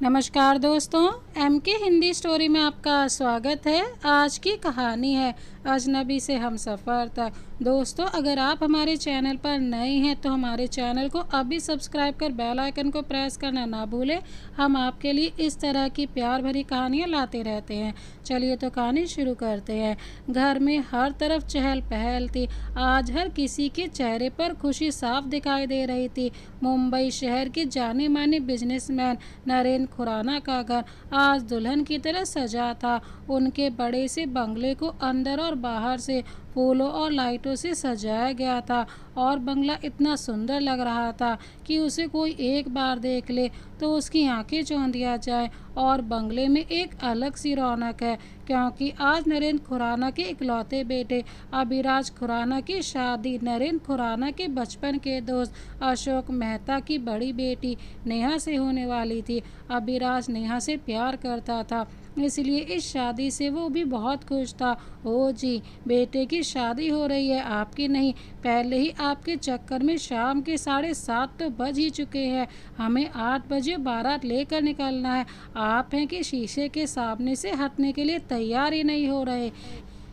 नमस्कार दोस्तों, एम के हिंदी स्टोरी में आपका स्वागत है। आज की कहानी है अजनबी से हमसफ़र तक। दोस्तों, अगर आप हमारे चैनल पर नए हैं तो हमारे चैनल को अभी सब्सक्राइब कर बेल आइकन को प्रेस करना ना भूलें। हम आपके लिए इस तरह की प्यार भरी कहानियाँ लाते रहते हैं। चलिए तो कहानी शुरू करते हैं। घर में हर तरफ चहल पहल थी। आज हर किसी के चेहरे पर खुशी साफ दिखाई दे रही थी। मुंबई शहर के जाने माने बिजनेसमैन नरेंद्र खुराना का घर आज दुल्हन की तरह सजा था। उनके बड़े से बंगले को अंदर और बाहर से फूलों और लाइटों से सजाया गया था और बंगला इतना सुंदर लग रहा था कि उसे कोई एक बार देख ले तो उसकी आंखें चौंधिया जाए। और बंगले में एक अलग सी रौनक है क्योंकि आज नरेंद्र खुराना के इकलौते बेटे अभिराज खुराना की शादी नरेंद्र खुराना के बचपन के दोस्त अशोक मेहता की बड़ी बेटी नेहा से होने वाली थी। अभिराज नेहा से प्यार करता था, इसलिए इस शादी से वो भी बहुत खुश था। ओ जी, बेटे की शादी हो रही है, आपकी नहीं। पहले ही आपके चक्कर में शाम के 7:30 तो बज ही चुके हैं। हमें 8 बजे बारात लेकर निकलना है। आप हैं कि शीशे के सामने से हटने के लिए तैयार ही नहीं हो रहे।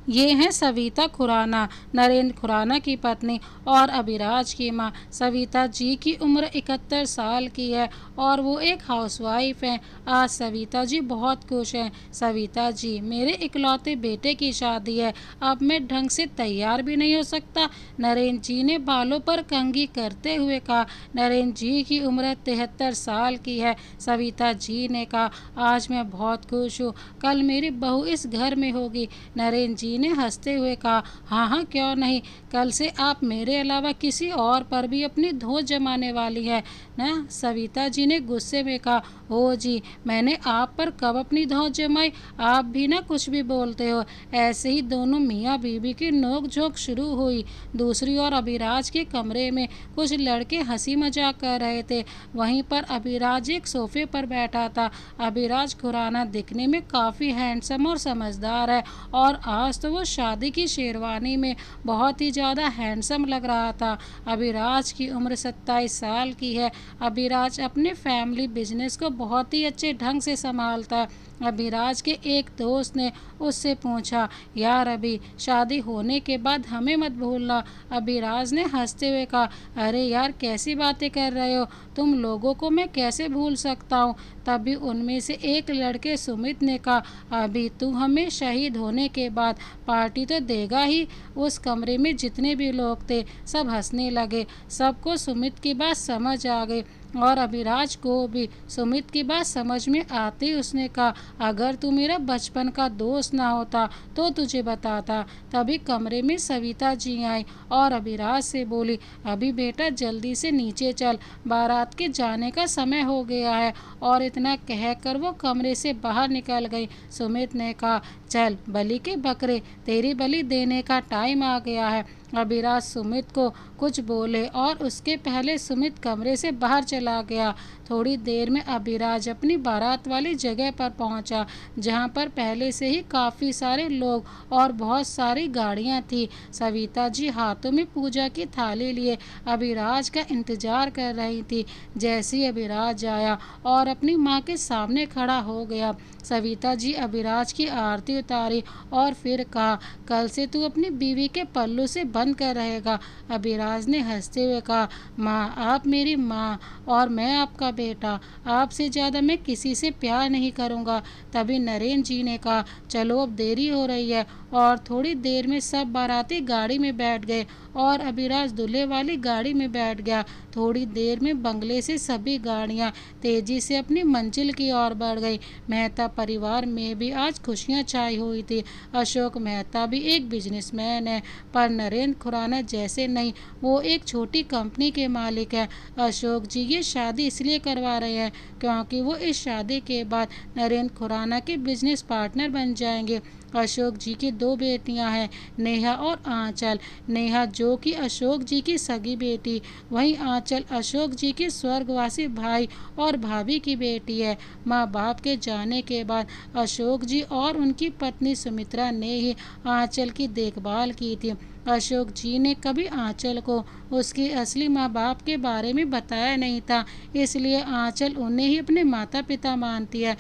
ये हैं सविता खुराना, नरेंद्र खुराना की पत्नी और अभिराज की माँ। सविता जी की उम्र 71 साल की है और वो एक हाउसवाइफ हैं। आज सविता जी बहुत खुश हैं। सविता जी, मेरे इकलौते बेटे की शादी है, अब मैं ढंग से तैयार भी नहीं हो सकता, नरेंद्र जी ने बालों पर कंघी करते हुए कहा। नरेंद्र जी की उम्र 73 साल की है। सविता जी ने कहा, आज मैं बहुत खुश हूँ, कल मेरी बहू इस घर में होगी। नरेंद्र जी ने हंसते हुए कहा, हाँ हाँ क्यों नहीं, कल से आप मेरे अलावा किसी और पर भी अपनी धोत जमाने वाली है ना। सविता जी ने गुस्से में कहा, ओ जी, मैंने आप पर कब अपनी धौंस जमाई, आप भी ना कुछ भी बोलते हो। ऐसे ही दोनों मियाँ बीवी की नोक झोंक शुरू हुई। दूसरी ओर अभिराज के कमरे में कुछ लड़के हंसी मजाक कर रहे थे। वहीं पर अभिराज एक सोफे पर बैठा था। अभिराज खुराना दिखने में काफ़ी हैंडसम और समझदार है और आज तो वो शादी की शेरवानी में बहुत ही ज़्यादा हैंडसम लग रहा था। अभिराज की उम्र 27 साल की है। अभिराज अपने फैमिली बिजनेस को बहुत ही अच्छे ढंग से संभालता है। अभिराज के एक दोस्त ने उससे पूछा, यार अभी शादी होने के बाद हमें मत भूलना। अभिराज ने हंसते हुए कहा, अरे यार कैसी बातें कर रहे हो, तुम लोगों को मैं कैसे भूल सकता हूँ। तभी उनमें से एक लड़के सुमित ने कहा, अभी तू हमें शहीद होने के बाद पार्टी तो देगा ही। उस कमरे में जितने भी लोग थे सब हंसने लगे। सबको सुमित की बात समझ आ गई और अभिराज को भी सुमित की बात समझ में आते ही उसने कहा, अगर तू मेरा बचपन का दोस्त ना होता तो तुझे बताता। तभी कमरे में सविता जी आई और अभिराज से बोली, अभी बेटा जल्दी से नीचे चल, बारात के जाने का समय हो गया है। और इतना कहकर वो कमरे से बाहर निकल गई। सुमित ने कहा, चल बलि के बकरे, तेरी बलि देने का टाइम आ गया है। अभिराज सुमित को कुछ बोले और उसके पहले सुमित कमरे से बाहर चला गया। थोड़ी देर में अभिराज अपनी बारात वाली जगह पर पहुंचा, जहां पर पहले से ही काफ़ी सारे लोग और बहुत सारी गाड़ियां थी। सविता जी हाथों में पूजा की थाली लिए अभिराज का इंतजार कर रही थी। जैसे ही अभिराज आया और अपनी माँ के सामने खड़ा हो गया, सविता जी अभिराज की आरती उतारी और फिर कहा, कल से तू अपनी बीवी के पल्लू से बंद कर रहेगा। अभिराज ने हंसते हुए कहा, माँ आप मेरी माँ और मैं आपका बेटा, आपसे ज़्यादा मैं किसी से प्यार नहीं करूँगा। तभी नरेंद्र जी ने कहा, चलो अब देरी हो रही है। और थोड़ी देर में सब बाराती गाड़ी में बैठ गए और अभिराज दूल्हे वाली गाड़ी में बैठ गया। थोड़ी देर में बंगले से सभी गाड़ियाँ तेजी से अपनी मंजिल की ओर बढ़ गई। मेहता परिवार में भी आज खुशियाँ छाई हुई थी। अशोक मेहता भी एक बिजनेसमैन है, पर नरेंद्र खुराना जैसे नहीं, वो एक छोटी कंपनी के मालिक है। अशोक जी ये शादी इसलिए करवा रहे हैं क्योंकि वो इस शादी के बाद नरेंद्र खुराना के बिजनेस पार्टनर बन जाएंगे। अशोक जी की 2 बेटियां हैं, नेहा और आंचल। नेहा जो कि अशोक जी की सगी बेटी, वहीं आंचल अशोक जी के स्वर्गवासी भाई और भाभी की बेटी है। माँ बाप के जाने के बाद अशोक जी और उनकी पत्नी सुमित्रा ने ही आंचल की देखभाल की थी। अशोक जी ने कभी आंचल को उसके असली माँ बाप के बारे में बताया नहीं था, इसलिए आंचल उन्हें ही अपने माता पिता मानती है।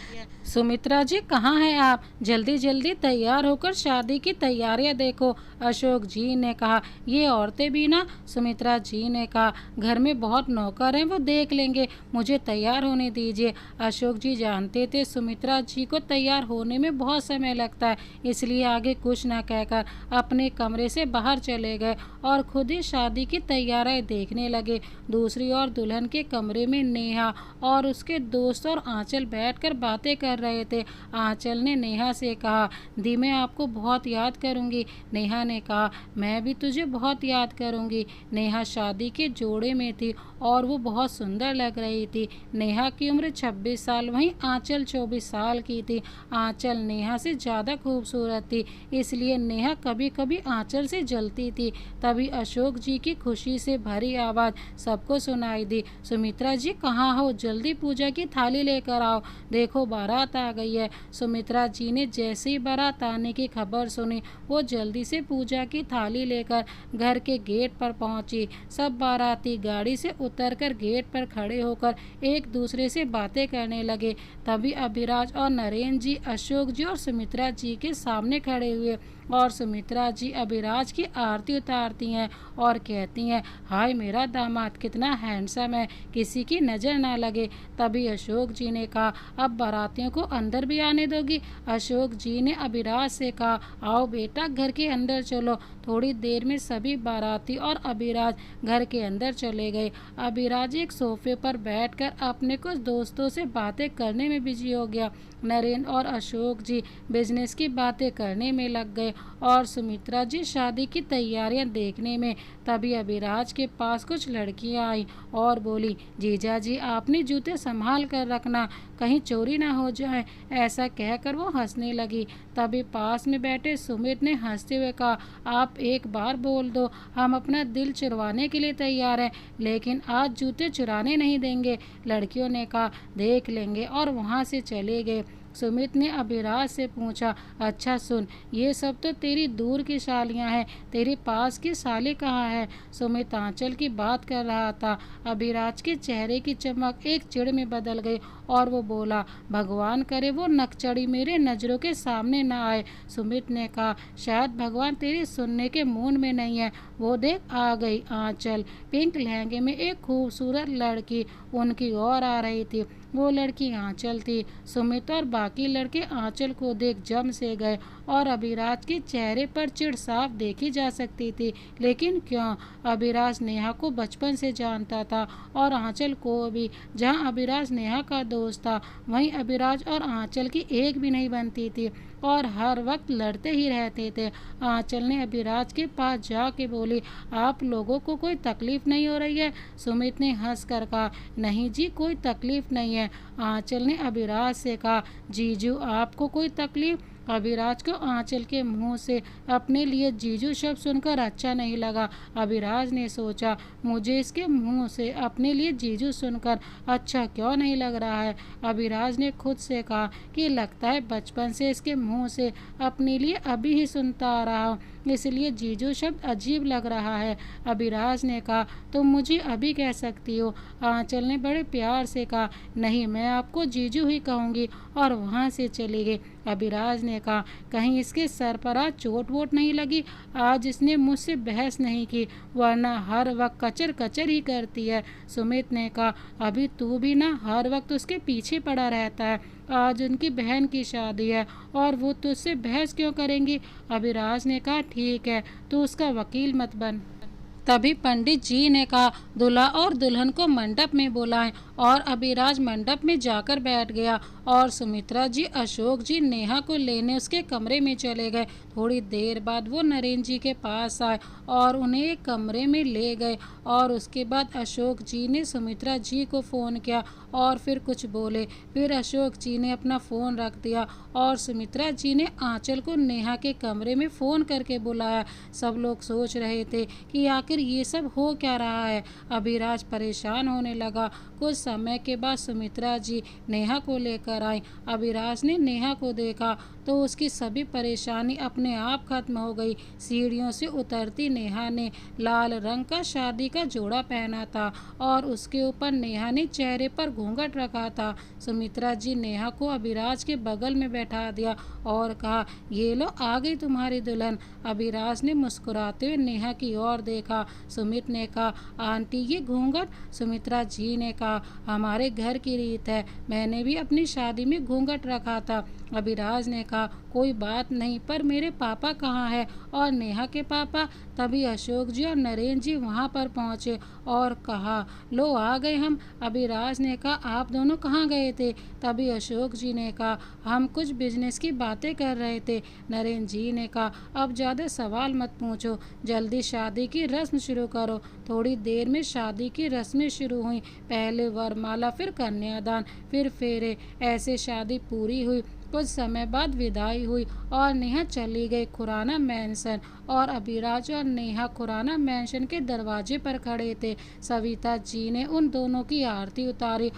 सुमित्रा जी, कहाँ हैं आप? जल्दी जल्दी तैयार होकर शादी की तैयारियां देखो, अशोक जी ने कहा। ये औरतें भी ना, सुमित्रा जी ने कहा, घर में बहुत नौकर हैं, वो देख लेंगे, मुझे तैयार होने दीजिए। अशोक जी जानते थे सुमित्रा जी को तैयार होने में बहुत समय लगता है, इसलिए आगे कुछ न कहकर अपने कमरे से बाहर चले गए और खुद ही शादी की तैयारियां देखने लगे। दूसरी ओर दुल्हन के कमरे में नेहा और उसके दोस्त और आंचल बैठकर बातें कर रहे थे। आंचल ने नेहा से कहा, दी मैं आपको बहुत याद करूंगी। नेहा ने कहा, मैं भी तुझे बहुत याद करूंगी। नेहा शादी के जोड़े में थी और वो बहुत सुंदर लग रही थी। नेहा की उम्र 26 साल, वहीं आंचल 24 साल की थी। आंचल नेहा से ज़्यादा खूबसूरत थी, इसलिए नेहा कभी कभी आंचल से जलती थी। तभी अशोक जी की खुशी से भरी आवाज़ सबको सुनाई दी, सुमित्रा जी कहाँ हो? जल्दी पूजा की थाली लेकर आओ, देखो बारात आ गई है। सुमित्रा जी ने जैसे ही बारात आने की खबर सुनी, वो जल्दी से पूजा की थाली लेकर घर के गेट पर पहुंची। सब बाराती गाड़ी से उतरकर गेट पर खड़े होकर एक दूसरे से बातें करने लगे। तभी अभिराज और नरेंद्र जी अशोक जी और सुमित्रा जी के सामने खड़े हुए और सुमित्रा जी अभिराज की आरती उतारती हैं और कहती हैं, हाय मेरा दामाद कितना हैंडसम है, किसी की नज़र ना लगे। तभी अशोक जी ने कहा, अब बारातियों को अंदर भी आने दोगी? अशोक जी ने अभिराज से कहा, आओ बेटा घर के अंदर चलो। थोड़ी देर में सभी बाराती और अभिराज घर के अंदर चले गए। अभिराज एक सोफे पर बैठकर अपने कुछ दोस्तों से बातें करने में बिजी हो गया। नरेंद्र और अशोक जी बिजनेस की बातें करने में लग गए और सुमित्रा जी शादी की तैयारियां देखने में। तभी अभिराज के पास कुछ लड़कियां आई और बोली, जीजा जी आपने जूते संभाल कर रखना, कहीं चोरी ना हो जाए। ऐसा कहकर वो हंसने लगी। तभी पास में बैठे सुमित ने हंसते हुए कहा, आप एक बार बोल दो, हम अपना दिल चुरवाने के लिए तैयार हैं, लेकिन आज जूते चुराने नहीं देंगे। लड़कियों ने कहा, देख लेंगे, और वहाँ से चले गए। सुमित ने अभिराज से पूछा, अच्छा सुन, ये सब तो तेरी दूर की सालियां हैं, तेरे पास की साली कहाँ है? सुमित आंचल की बात कर रहा था। अभिराज के चेहरे की चमक एक चिढ़ में बदल गई और वो बोला, भगवान करे वो नकचड़ी मेरे नज़रों के सामने ना आए। सुमित ने कहा, शायद भगवान तेरी सुनने के मूड में नहीं है। वो देख आ गई आंचल, पिंक लहंगे में एक खूबसूरत लड़की उनकी ओर आ रही थी। वो लड़की आंचल थी। सुमित और बाकी लड़के आंचल को देख जम से गए और अभिराज के चेहरे पर चिढ़ साफ देखी जा सकती थी। लेकिन क्यों? अभिराज नेहा को बचपन से जानता था और आंचल को भी। जहां अभिराज नेहा का दोस्त था, वहीं अभिराज और आंचल की एक भी नहीं बनती थी और हर वक्त लड़ते ही रहते थे। आंचल ने अभिराज के पास जाके बोली, आप लोगों को कोई तकलीफ नहीं हो रही है? सुमित ने हंस कर कहा, नहीं जी कोई तकलीफ नहीं है। आंचल ने अभिराज से कहा, जीजू आपको कोई तकलीफ? अभिराज को आंचल के मुंह से अपने लिए जीजू शब्द सुनकर अच्छा नहीं लगा। अभिराज ने सोचा, मुझे इसके मुंह से अपने लिए जीजू सुनकर अच्छा क्यों नहीं लग रहा है। अभिराज ने खुद से कहा कि लगता है बचपन से इसके मुंह से अपने लिए अभी ही सुनता आ रहा हूँ, इसलिए जीजू शब्द अजीब लग रहा है। अभिराज ने कहा, तुम मुझे अभी कह सकती हो। आंचल ने बड़े प्यार से कहा, नहीं मैं आपको जीजू ही कहूँगी, और वहाँ से चली गई। अभिराज ने कहा, कहीं इसके सर पर आज चोट वोट नहीं लगी? आज इसने मुझसे बहस नहीं की, वरना हर वक्त कचर कचर ही करती है। सुमित ने कहा, अभी तू भी ना हर वक्त उसके पीछे पड़ा रहता है। आज उनकी बहन की शादी है और वो तुझसे बहस क्यों करेंगी? अभिराज ने कहा, ठीक है, तू उसका वकील मत बन। तभी पंडित जी ने कहा, दूल्हा और दुल्हन को मंडप में बुलाएं, और अभिराज मंडप में जाकर बैठ गया और सुमित्रा जी अशोक जी नेहा को लेने उसके कमरे में चले गए। थोड़ी देर बाद वो नरेंद्र जी के पास आए और उन्हें एक कमरे में ले गए और उसके बाद अशोक जी ने सुमित्रा जी को फ़ोन किया और फिर कुछ बोले। फिर अशोक जी ने अपना फ़ोन रख दिया और सुमित्रा जी ने आंचल को नेहा के कमरे में फ़ोन करके बुलाया। सब लोग सोच रहे थे कि आखिर ये सब हो क्या रहा है। अभिराज परेशान होने लगा। कुछ समय के बाद सुमित्रा जी नेहा को लेकर आई। अभिराज ने नेहा को देखा तो उसकी सभी परेशानी अपने आप खत्म हो गई। सीढ़ियों से उतरती नेहा ने लाल रंग का शादी का जोड़ा पहना था और उसके ऊपर नेहा ने चेहरे पर घूंघट रखा था। सुमित्रा जी नेहा को अभिराज के बगल में बैठा दिया और कहा, ये लो आ गई तुम्हारी दुल्हन। अभिराज ने मुस्कुराते हुए नेहा की ओर देखा। सुमित ने कहा, आंटी ये घूंघट? सुमित्रा जी ने कहा, हमारे घर की रीत है, मैंने भी अपनी शादी में घूंघट रखा था। अभिराज ने कहा, कोई बात नहीं, पर मेरे पापा कहाँ हैं? और नेहा के पापा? तभी अशोक जी और नरेंद्र जी वहाँ पर पहुँचे और कहा, लो आ गए हम। अभिराज ने कहा, आप दोनों कहाँ गए थे? तभी अशोक जी ने कहा, हम कुछ बिजनेस की बातें कर रहे थे। नरेंद्र जी ने कहा, अब ज़्यादा सवाल मत पूछो, जल्दी शादी की रस्म शुरू करो। थोड़ी देर में शादी की रस्में शुरू हुई। पहले वरमाला, फिर कन्यादान, फिर फेरे, ऐसे शादी पूरी हुई। कुछ समय बाद विदाई हुई और नेहा चली गई खुराना मैंसन। और अभिराज और नेहा खुराना मैंसन के दरवाजे पर खड़े थे। सविता जी ने उन दोनों की आरती उतारी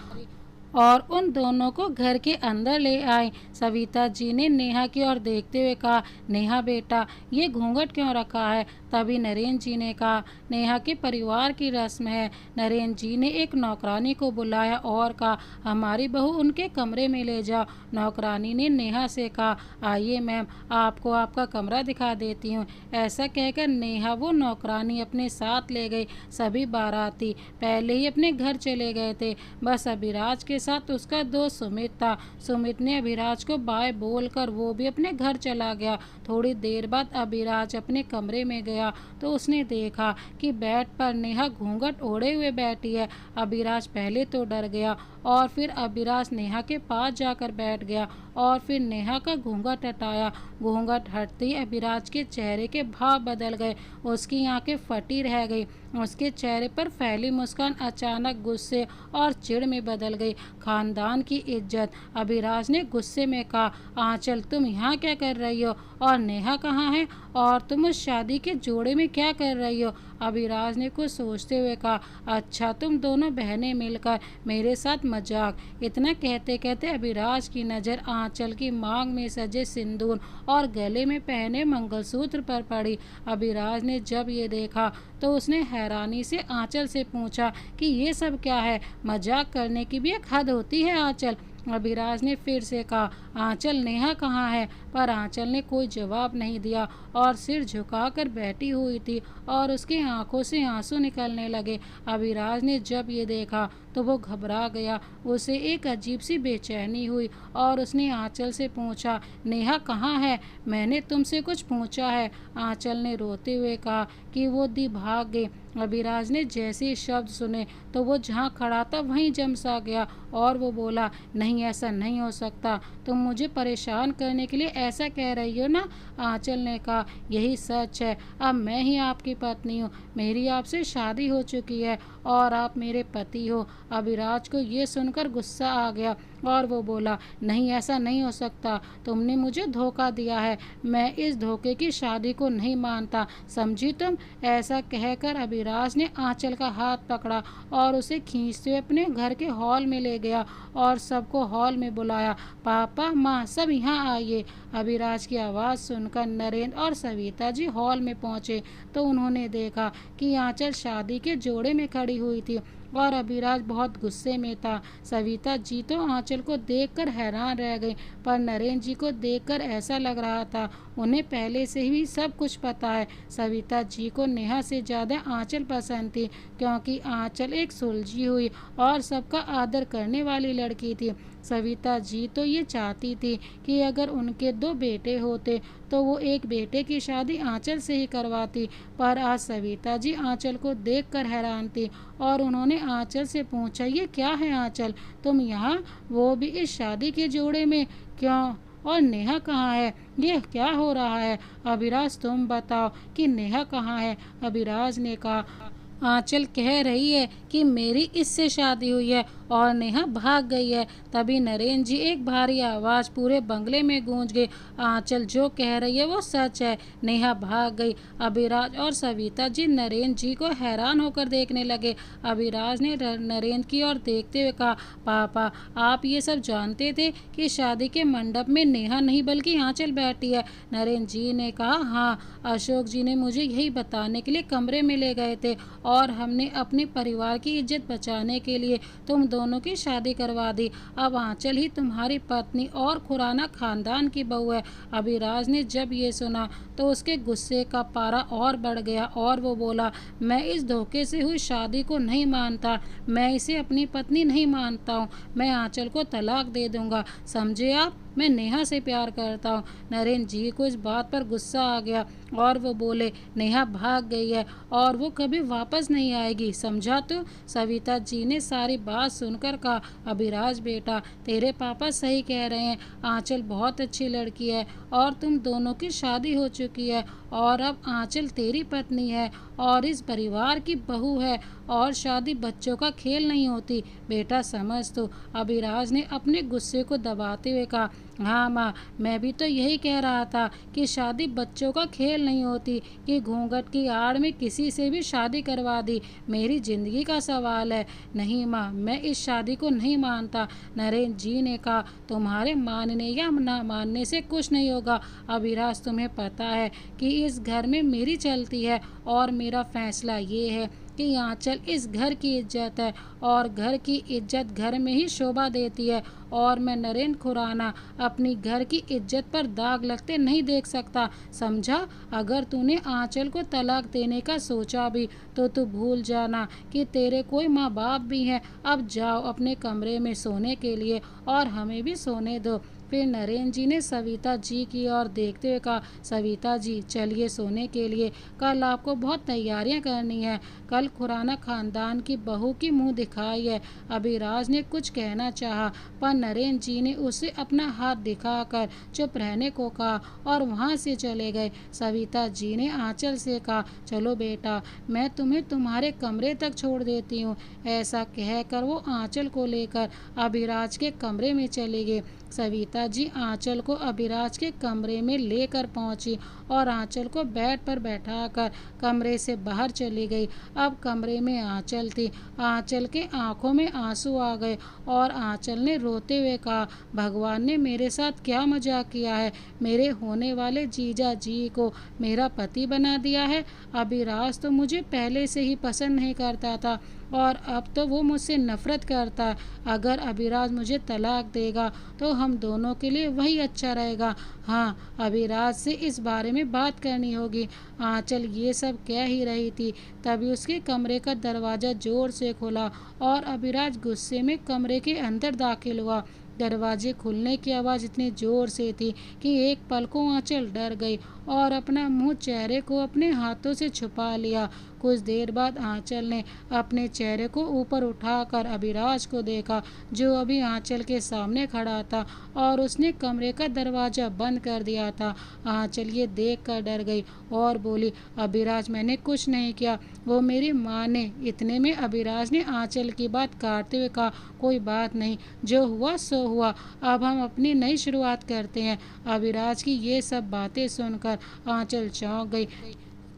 और उन दोनों को घर के अंदर ले आए। सविता जी ने नेहा की ओर देखते हुए कहा, नेहा बेटा, ये घूंघट क्यों रखा है? तभी नरेंद्र जी ने कहा, नेहा के परिवार की रस्म है। नरेंद्र जी ने एक नौकरानी को बुलाया और कहा, हमारी बहू उनके कमरे में ले जाओ। नौकरानी ने नेहा से कहा, आइए मैम, आपको आपका कमरा दिखा देती हूँ। ऐसा कहकर नेहा वो नौकरानी अपने साथ ले गई। सभी बाराती पहले ही अपने घर चले गए थे। बस अभिराज के साथ उसका दोस्त सुमित था। सुमित ने अभिराज को बाय बोलकर वो भी अपने घर चला गया। थोड़ी देर बाद अभिराज अपने कमरे में गया तो उसने देखा कि बेड पर नेहा घूंघट ओढ़े हुए बैठी है। अभिराज पहले तो डर गया और फिर अभिराज नेहा के पास जाकर बैठ गया और फिर नेहा का घूंघट हटाया। घूंघट हटते ही अभिराज के चेहरे के भाव बदल गए। उसकी आंखें फटी रह गई। उसके चेहरे पर फैली मुस्कान अचानक गुस्से और चिढ़ में बदल गई। खानदान की इज्जत। अभिराज ने गुस्से में कहा, आंचल तुम यहाँ क्या कर रही हो? और नेहा कहाँ है? और तुम उस शादी के जोड़े में क्या कर रही हो? अभिराज ने कुछ सोचते हुए कहा, अच्छा तुम दोनों बहनें मिलकर मेरे साथ मजाक। इतना कहते कहते अभिराज की नज़र आंचल की मांग में सजे सिंदूर और गले में पहने मंगलसूत्र पर पड़ी। अभिराज ने जब ये देखा तो उसने हैरानी से आंचल से पूछा कि ये सब क्या है? मजाक करने की भी एक हद होती है आंचल। अभिराज ने फिर से कहा, आंचल नेहा कहाँ है? पर आंचल ने कोई जवाब नहीं दिया और सिर झुकाकर बैठी हुई थी और उसकी आंखों से आंसू निकलने लगे। अभिराज ने जब ये देखा तो वो घबरा गया। उसे एक अजीब सी बेचैनी हुई और उसने आंचल से पूछा, नेहा कहाँ है? मैंने तुमसे कुछ पूछा है। आंचल ने रोते हुए कहा कि वो दी भाग गई। अभिराज ने जैसे ही शब्द सुने तो वो जहाँ खड़ा था वहीं जम सा गया और वो बोला, नहीं ऐसा नहीं हो सकता, तुम मुझे परेशान करने के लिए ऐसा कह रही हो ना? आंचल ने कहा, यही सच है, अब मैं ही आपकी पत्नी हूँ, मेरी आपसे शादी हो चुकी है और आप मेरे पति हो। अभिराज को ये सुनकर गुस्सा आ गया और वो बोला, नहीं ऐसा नहीं हो सकता, तुमने मुझे धोखा दिया है, मैं इस धोखे की शादी को नहीं मानता, समझी तुम? ऐसा कहकर अभिराज ने आंचल का हाथ पकड़ा और उसे खींचते हुए अपने घर के हॉल में ले गया और सबको हॉल में बुलाया, पापा माँ सब यहाँ आइए। अभिराज की आवाज़ सुनकर नरेंद्र और सविता जी हॉल में पहुँचे तो उन्होंने देखा कि आंचल शादी के जोड़े में खड़ी हुई थी और अभिराज बहुत गुस्से में था। सविता जी तो आंचल को देखकर हैरान रह गई, पर नरेंद्र जी को देखकर ऐसा लग रहा था उन्हें पहले से ही सब कुछ पता है। सविता जी को नेहा से ज़्यादा आंचल पसंद थी क्योंकि आंचल एक सुलझी हुई और सबका आदर करने वाली लड़की थी। सविता जी तो ये चाहती थी कि अगर उनके 2 बेटे होते तो वो एक बेटे की शादी आंचल से ही करवाती, पर आज सविता जी आंचल को देखकर हैरान थी और उन्होंने आंचल से पूछा, ये क्या है आंचल, तुम यहाँ, वो भी इस शादी के जोड़े में? क्यों? और नेहा कहाँ है? ये क्या हो रहा है? अभिराज तुम बताओ कि नेहा कहाँ है? अभिराज ने कहा, आंचल कह रही है कि मेरी इससे शादी हुई है और नेहा भाग गई है। तभी नरेंद्र जी एक भारी आवाज़ पूरे बंगले में गूंज गई, आंचल जो कह रही है वो सच है। नेहा भाग गई। अभिराज और सविता जी नरेंद्र जी को हैरान होकर देखने लगे। अभिराज ने नरेंद्र की ओर देखते हुए कहा, पापा आप ये सब जानते थे कि शादी के मंडप में नेहा नहीं बल्कि आंचल बैठी है? नरेंद्र जी ने कहा, हाँ, अशोक जी ने मुझे यही बताने के लिए कमरे में ले गए थे और हमने अपने परिवार की इज्जत बचाने के लिए तुम दोनों की शादी करवा दी। अब आंचल ही तुम्हारी पत्नी और खुराना खानदान की बहू है। अभिराज ने जब ये सुना तो उसके गुस्से का पारा और बढ़ गया और वो बोला, मैं इस धोखे से हुई शादी को नहीं मानता, मैं इसे अपनी पत्नी नहीं मानता हूँ, मैं आंचल को तलाक दे दूंगा, समझे आप, मैं नेहा से प्यार करता हूँ। नरेंद्र जी को इस बात पर गुस्सा आ गया और वो बोले, नेहा भाग गई है और वो कभी वापस नहीं आएगी, समझा तू? सविता जी ने सारी बात सुनकर कहा, अभिराज बेटा तेरे पापा सही कह रहे हैं, आंचल बहुत अच्छी लड़की है और तुम दोनों की शादी हो चुकी है और अब आंचल तेरी पत्नी है और इस परिवार की बहू है और शादी बच्चों का खेल नहीं होती, बेटा समझ तो। अभिराज ने अपने गुस्से को दबाते हुए कहा, हाँ माँ, मैं भी तो यही कह रहा था कि शादी बच्चों का खेल नहीं होती कि घूंघट की आड़ में किसी से भी शादी करवा दी, मेरी जिंदगी का सवाल है। नहीं माँ, मैं इस शादी को नहीं मानता। नरेंद्र जी ने कहा, तुम्हारे मानने या ना मानने से कुछ नहीं होगा अभिराज, तुम्हें पता है कि इस घर में मेरी चलती है और मेरा फैसला ये है कि आंचल इस घर की इज्जत है और घर की इज्जत घर में ही शोभा देती है और मैं नरेंद्र खुराना अपनी घर की इज्जत पर दाग लगते नहीं देख सकता, समझा? अगर तूने आंचल को तलाक देने का सोचा भी तो तू भूल जाना कि तेरे कोई माँ बाप भी हैं। अब जाओ अपने कमरे में सोने के लिए और हमें भी सोने दो। फिर नरेंद्र जी ने सविता जी की ओर देखते हुए कहा, सविता जी चलिए सोने के लिए, कल आपको बहुत तैयारियां करनी है, कल खुराना खानदान की बहू की मुंह दिखाई है। अभिराज ने कुछ कहना चाहा पर नरेंद्र जी ने उसे अपना हाथ दिखाकर चुप रहने को कहा और वहां से चले गए। सविता जी ने आंचल से कहा, चलो बेटा मैं तुम्हें तुम्हारे कमरे तक छोड़ देती हूँ। ऐसा कहकर वो आंचल को लेकर अभिराज के कमरे में चली गई। सविता जी आंचल को अभिराज के कमरे में लेकर पहुंची और आंचल को बेड पर बैठाकर कमरे से बाहर चली गई। अब कमरे में आंचल थी। आंचल के आंखों में आंसू आ गए और आंचल ने रोते हुए कहा, भगवान ने मेरे साथ क्या मजाक किया है, मेरे होने वाले जीजा जी को मेरा पति बना दिया है। अभिराज तो मुझे पहले से ही पसंद नहीं करता था और अब तो वो मुझसे नफरत करता है। अगर अभिराज मुझे तलाक देगा तो हम दोनों के लिए वही अच्छा रहेगा। हाँ, अभिराज से इस बारे में बात करनी होगी। आंचल ये सब कह ही रही थी, तभी उसके कमरे का दरवाज़ा जोर से खुला और अभिराज गुस्से में कमरे के अंदर दाखिल हुआ। दरवाजे खुलने की आवाज़ इतनी ज़ोर से थी कि एक पल को आंचल डर गई और अपना मुंह चेहरे को अपने हाथों से छुपा लिया। कुछ देर बाद आंचल ने अपने चेहरे को ऊपर उठाकर अभिराज को देखा, जो अभी आंचल के सामने खड़ा था और उसने कमरे का दरवाज़ा बंद कर दिया था। आंचल ये देख कर डर गई और बोली, अभिराज मैंने कुछ नहीं किया, वो मेरी माँ ने। इतने में अभिराज ने आंचल की बात काटते हुए कहा, कोई बात नहीं, जो हुआ सो हुआ, अब हम अपनी नई शुरुआत करते हैं। अभिराज की ये सब बातें सुनकर आंचल चौंक गई।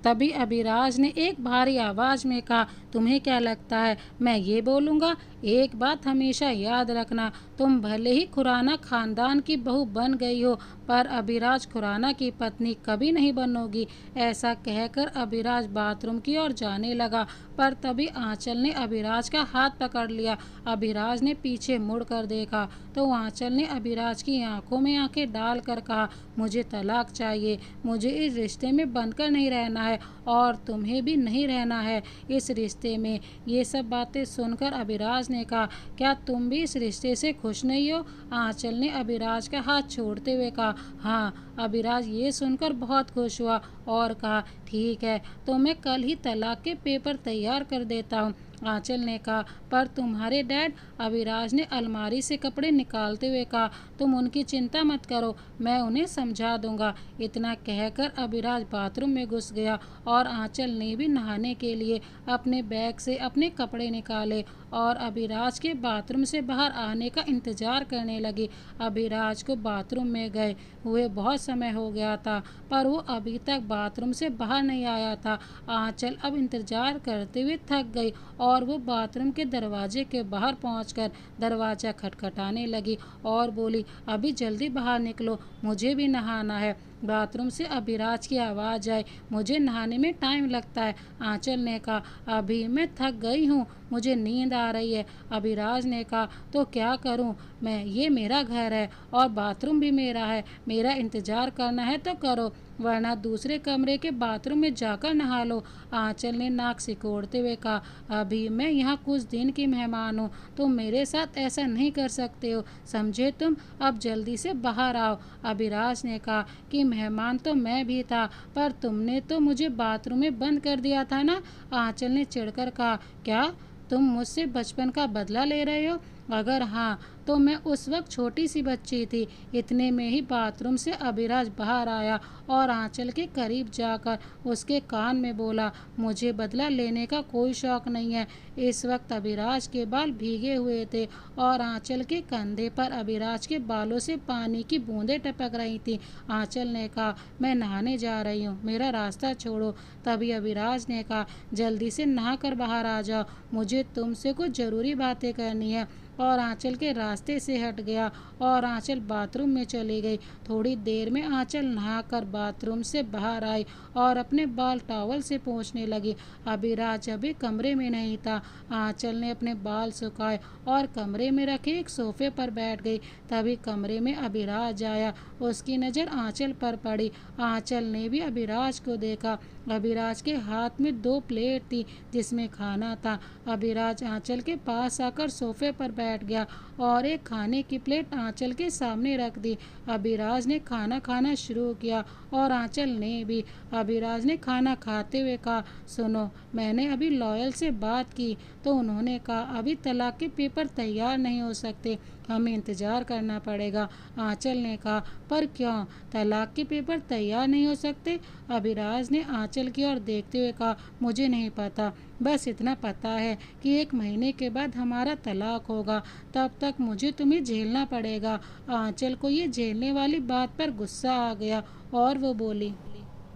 तभी अभिराज ने एक भारी आवाज़ में कहा, तुम्हें क्या लगता है मैं ये बोलूँगा? एक बात हमेशा याद रखना, तुम भले ही खुराना खानदान की बहू बन गई हो पर अभिराज खुराना की पत्नी कभी नहीं बनोगी। ऐसा कहकर अभिराज बाथरूम की ओर जाने लगा पर तभी आंचल ने अभिराज का हाथ पकड़ लिया। अभिराज ने पीछे मुड़कर देखा तो आंचल ने अभिराज की आंखों में आंखें डालकर कहा, मुझे तलाक चाहिए, मुझे इस रिश्ते में बंधकर नहीं रहना है और तुम्हें भी नहीं रहना है इस रिश्ते में। ये सब बातें सुनकर अभिराज ने कहा, क्या तुम भी इस रिश्ते से खुश नहीं हो? आंचल ने अभिराज का हाथ छोड़ते हुए कहा, हाँ। अभिराज ये सुनकर बहुत खुश हुआ और कहा, ठीक है तो मैं कल ही तलाक के पेपर तैयार कर देता हूँ। आंचल ने कहा, पर तुम्हारे डैड? अभिराज ने अलमारी से कपड़े निकालते हुए कहा, तुम उनकी चिंता मत करो, मैं उन्हें समझा दूंगा। इतना कहकर अभिराज बाथरूम में घुस गया और आंचल ने भी नहाने के लिए अपने बैग से अपने कपड़े निकाले और अभिराज के बाथरूम से बाहर आने का इंतजार करने लगी। अभिराज को बाथरूम में गए हुए बहुत समय हो गया था, पर वो अभी तक बाथरूम से बाहर नहीं आया था। आंचल अब इंतजार करते हुए थक गई और वो बाथरूम के दरवाजे के बाहर पहुंचकर दरवाज़ा खटखटाने लगी और बोली, अभी जल्दी बाहर निकलो, मुझे भी नहाना है। बाथरूम से अभिराज की आवाज़ आई, मुझे नहाने में टाइम लगता है। आंचल ने कहा, अभी मैं थक गई हूँ, मुझे नींद आ रही है। अभिराज ने कहा, तो क्या करूँ मैं, ये मेरा घर है और बाथरूम भी मेरा है, मेरा इंतज़ार करना है तो करो, वरना दूसरे कमरे के बाथरूम में जाकर नहा लो। आंचल ने नाक सिकोड़ते हुए कहा, अभी मैं यहाँ कुछ दिन की मेहमान हूँ, तुम मेरे साथ ऐसा नहीं कर सकते हो, समझे तुम, अब जल्दी से बाहर आओ। अभिराज ने कहा कि मेहमान तो मैं भी था, पर तुमने तो मुझे बाथरूम में बंद कर दिया था ना। आंचल ने चिढ़कर कहा, क्या तुम मुझसे बचपन का बदला ले रहे हो? अगर हाँ तो मैं उस वक्त छोटी सी बच्ची थी। इतने में ही बाथरूम से अभिराज बाहर आया और आंचल के करीब जाकर उसके कान में बोला, मुझे बदला लेने का कोई शौक नहीं है। इस वक्त अभिराज के बाल भीगे हुए थे और आंचल के कंधे पर अभिराज के बालों से पानी की बूंदें टपक रही थी। आंचल ने कहा, मैं नहाने जा रही हूँ, मेरा रास्ता छोड़ो। तभी अभिराज ने कहा, जल्दी से नहा कर बाहर आ जाओ, मुझे तुमसे कुछ ज़रूरी बातें करनी है। और आंचल के रास्ते से हट गया और आंचल बाथरूम में चली गई। थोड़ी देर में आंचल नहाकर बाथरूम से बाहर आई और अपने बाल टॉवल से पोंछने लगी। अभिराज अभी कमरे में नहीं था। आंचल ने अपने बाल सुखाए और कमरे में रखे एक सोफे पर बैठ गई। तभी कमरे में अभिराज आया, उसकी नज़र आंचल पर पड़ी। आंचल ने भी अभिराज को देखा। अभिराज के हाथ में 2 प्लेट थी जिसमें खाना था। अभिराज आंचल के पास आकर सोफे पर बैठ गया और एक खाने की प्लेट आंचल के सामने रख दी। अभिराज ने खाना खाना शुरू किया और आंचल ने भी। अभिराज ने खाना खाते हुए कहा, सुनो, मैंने अभी लॉयल से बात की तो उन्होंने कहा अभी तलाक के पेपर तैयार नहीं हो सकते, हमें इंतज़ार करना पड़ेगा। आंचल ने कहा, पर क्यों, तलाक के पेपर तैयार नहीं हो सकते? अभिराज ने आंचल की ओर देखते हुए कहा, मुझे नहीं पता, बस इतना पता है कि 1 महीने के बाद हमारा तलाक होगा, तब तक मुझे तुम्हें झेलना पड़ेगा। आंचल को ये झेलने वाली बात पर गुस्सा आ गया और वो बोली,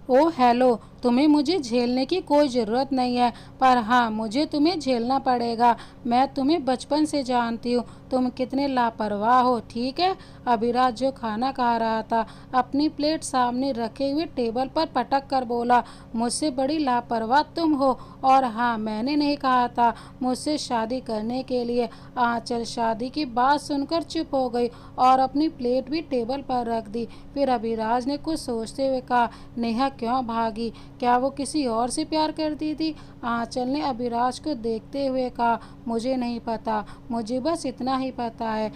ओ हेलो, तुम्हें मुझे झेलने की कोई ज़रूरत नहीं है, पर हाँ मुझे तुम्हें झेलना पड़ेगा। मैं तुम्हें बचपन से जानती हूँ, तुम कितने लापरवाह हो, ठीक है? अभिराज जो खाना खा रहा था अपनी प्लेट सामने रखे हुए टेबल पर पटक कर बोला, मुझसे बड़ी लापरवाह तुम हो। और हाँ, मैंने नहीं कहा था मुझसे शादी करने के लिए। आंचल शादी की बात सुनकर चुप हो गई और अपनी प्लेट भी टेबल पर रख दी। फिर अभिराज ने कुछ सोचते हुए कहा, नेहा क्यों भागी, क्या वो किसी और से प्यार करती थी? आंचल ने अभिराज को देखते हुए कहा, मुझे नहीं पता, मुझे बस इतना ही पता है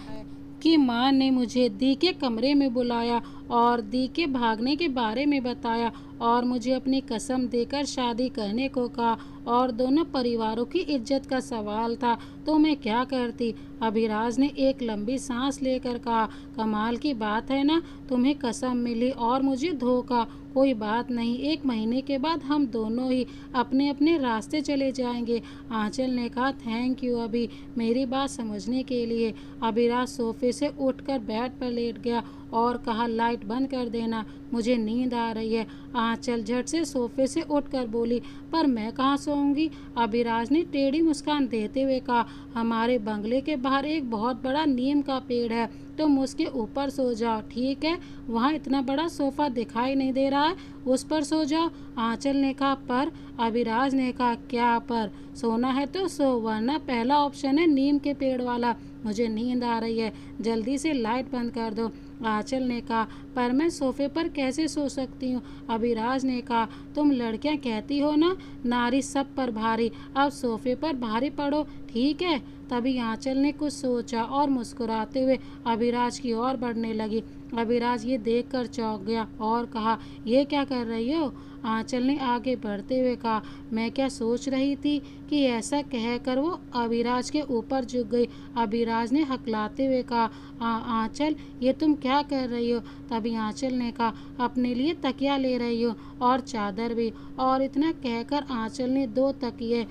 कि माँ ने मुझे दी के कमरे में बुलाया और दी के भागने के बारे में बताया और मुझे अपनी कसम देकर शादी करने को कहा और दोनों परिवारों की इज्जत का सवाल था तो मैं क्या करती। अभिराज ने एक लंबी सांस लेकर कहा, कमाल की बात है ना, तुम्हें कसम मिली और मुझे धोखा। कोई बात नहीं, 1 महीने के बाद हम दोनों ही अपने अपने रास्ते चले जाएंगे। आंचल ने कहा, थैंक यू अभी मेरी बात समझने के लिए। अभिराज सोफे से उठकर बेड पर लेट गया और कहा, लाइट बंद कर देना, मुझे नींद आ रही है। आंचल झट से सोफे से उठकर बोली, पर मैं कहाँ सोऊंगी? अभिराज ने टेढ़ी मुस्कान देते हुए कहा, हमारे बंगले के बाहर एक बहुत बड़ा नीम का पेड़ है, तुम उसके ऊपर सो जाओ, ठीक है? वहाँ इतना बड़ा सोफा दिखाई नहीं दे रहा है, उस पर सो जाओ। आंचल ने कहा, पर? अभिराज ने कहा, क्या पर? सोना है तो सो, वरना पहला ऑप्शन है नीम के पेड़ वाला। मुझे नींद आ रही है, जल्दी से लाइट बंद कर दो। आंचल ने कहा, पर मैं सोफे पर कैसे सो सकती हूँ? अभिराज ने कहा, तुम लड़कियाँ कहती हो ना, नारी सब पर भारी, अब सोफे पर भारी पड़ो, ठीक है? तभी आंचल ने कुछ सोचा और मुस्कुराते हुए अभिराज की ओर बढ़ने लगी। अभिराज ये देखकर चौंक गया और कहा, ये क्या कर रही हो? आंचल ने आगे बढ़ते हुए कहा, मैं क्या सोच रही थी कि ऐसा कहकर वो अभिराज के ऊपर झुक गई। अभिराज ने हकलाते हुए कहा, आंचल ये तुम क्या कर रही हो? तभी आंचल ने कहा, अपने लिए तकिया ले रही हो और चादर भी। और इतना कहकर आंचल ने 2 तकिए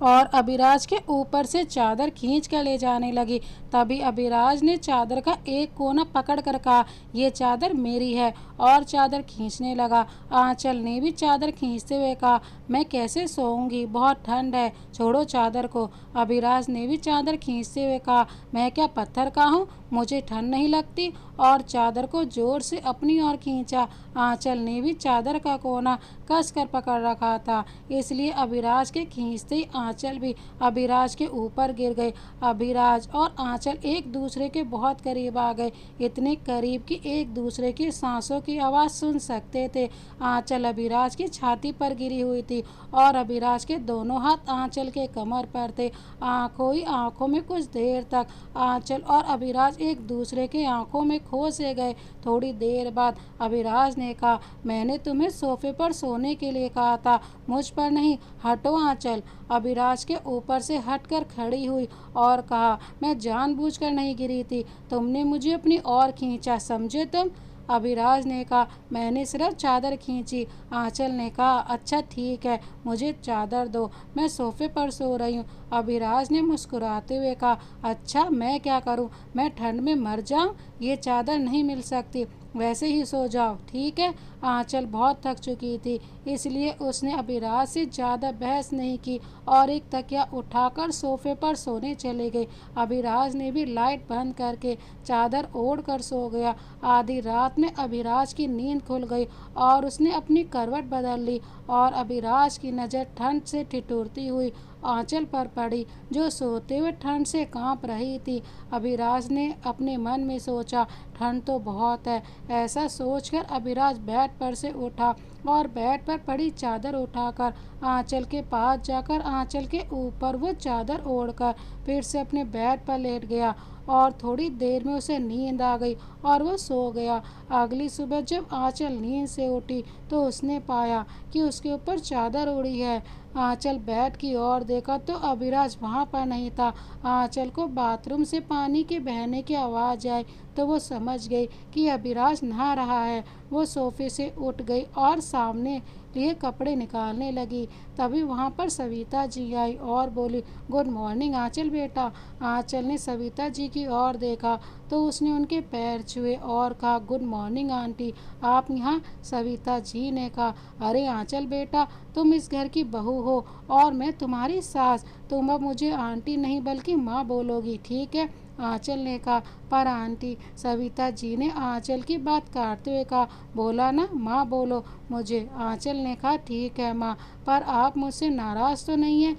और अभिराज के ऊपर से चादर खींच कर ले जाने लगी। तभी अभिराज ने चादर का एक कोना पकड़ कर कहा, ये चादर मेरी है, और चादर खींचने लगा। आंचल ने भी चादर खींचते हुए कहा, मैं कैसे सोऊंगी, बहुत ठंड है, छोड़ो चादर को। अभिराज ने भी चादर खींचते हुए कहा, मैं क्या पत्थर का हूँ, मुझे ठंड नहीं लगती, और चादर को जोर से अपनी ओर खींचा। आंचल ने भी चादर का कोना कस कर पकड़ रखा था, इसलिए अभिराज के खींचते ही आंचल भी अभिराज के ऊपर गिर गए। अभिराज और आंचल एक दूसरे के बहुत करीब आ गए, इतने करीब कि एक दूसरे की सांसों की आवाज़ सुन सकते थे। आंचल अभिराज की छाती पर गिरी हुई थी और अभिराज के दोनों हाथ आंचल के कमर पर थे। आंखों ही आंखों में कुछ देर तक आंचल और अभिराज एक दूसरे के आंखों में खो से गए। थोड़ी देर बाद अभिराज ने कहा, मैंने तुम्हें सोफे पर सोने के लिए कहा था, मुझ पर नहीं, हटो आंचल। अभिराज के ऊपर से हटकर खड़ी हुई और कहा, मैं जानबूझकर नहीं गिरी थी, तुमने मुझे अपनी ओर खींचा, समझे तुम। अभिराज ने कहा, मैंने सिर्फ चादर खींची। आंचल ने कहा, अच्छा ठीक है, मुझे चादर दो, मैं सोफे पर सो रही हूँ। अभिराज ने मुस्कुराते हुए कहा, अच्छा मैं क्या करूँ, मैं ठंड में मर जाऊँ, ये चादर नहीं मिल सकती, वैसे ही सो जाओ, ठीक है। आंचल बहुत थक चुकी थी, इसलिए उसने अभिराज से ज़्यादा बहस नहीं की और एक तकिया उठाकर सोफे पर सोने चले गई। अभिराज ने भी लाइट बंद करके चादर ओढ़ कर सो गया। आधी रात में अभिराज की नींद खुल गई और उसने अपनी करवट बदल ली और अभिराज की नज़र ठंड से ठिठुरती हुई आंचल पर पड़ी, जो सोते हुए ठंड से कांप रही थी। अभिराज ने अपने मन में सोचा, ठंड तो बहुत है। ऐसा सोचकर अभिराज बेड पर से उठा और बेड पर पड़ी चादर उठाकर आंचल के पास जाकर आंचल के ऊपर वो चादर ओढ़कर फिर से अपने बेड पर लेट गया और थोड़ी देर में उसे नींद आ गई और वो सो गया। अगली सुबह जब आंचल नींद से उठी तो उसने पाया कि उसके ऊपर चादर ओढ़ी है। आंचल बेड की ओर देखा तो अभिराज वहाँ पर नहीं था। आंचल को बाथरूम से पानी के बहने की आवाज़ आई तो वो समझ गई कि अभिराज नहा रहा है। वो सोफे से उठ गई और सामने लिए कपड़े निकालने लगी। तभी वहाँ पर सविता जी आई और बोली, गुड मॉर्निंग आंचल बेटा। आंचल ने सविता जी की ओर देखा तो उसने उनके पैर छुए और कहा, गुड मॉर्निंग आंटी, आप यहाँ। सविता जी ने कहा, अरे आंचल बेटा, तुम इस घर की बहू हो और मैं तुम्हारी सास, तुम अब मुझे आंटी नहीं बल्कि माँ बोलोगी, ठीक है। आंचल ने कहा, पर आंटी। सविता जी ने आंचल की बात काटते हुए कहा, बोला ना, माँ बोलो मुझे। आंचल ने कहा, ठीक है माँ, पर आप मुझसे नाराज़ तो नहीं है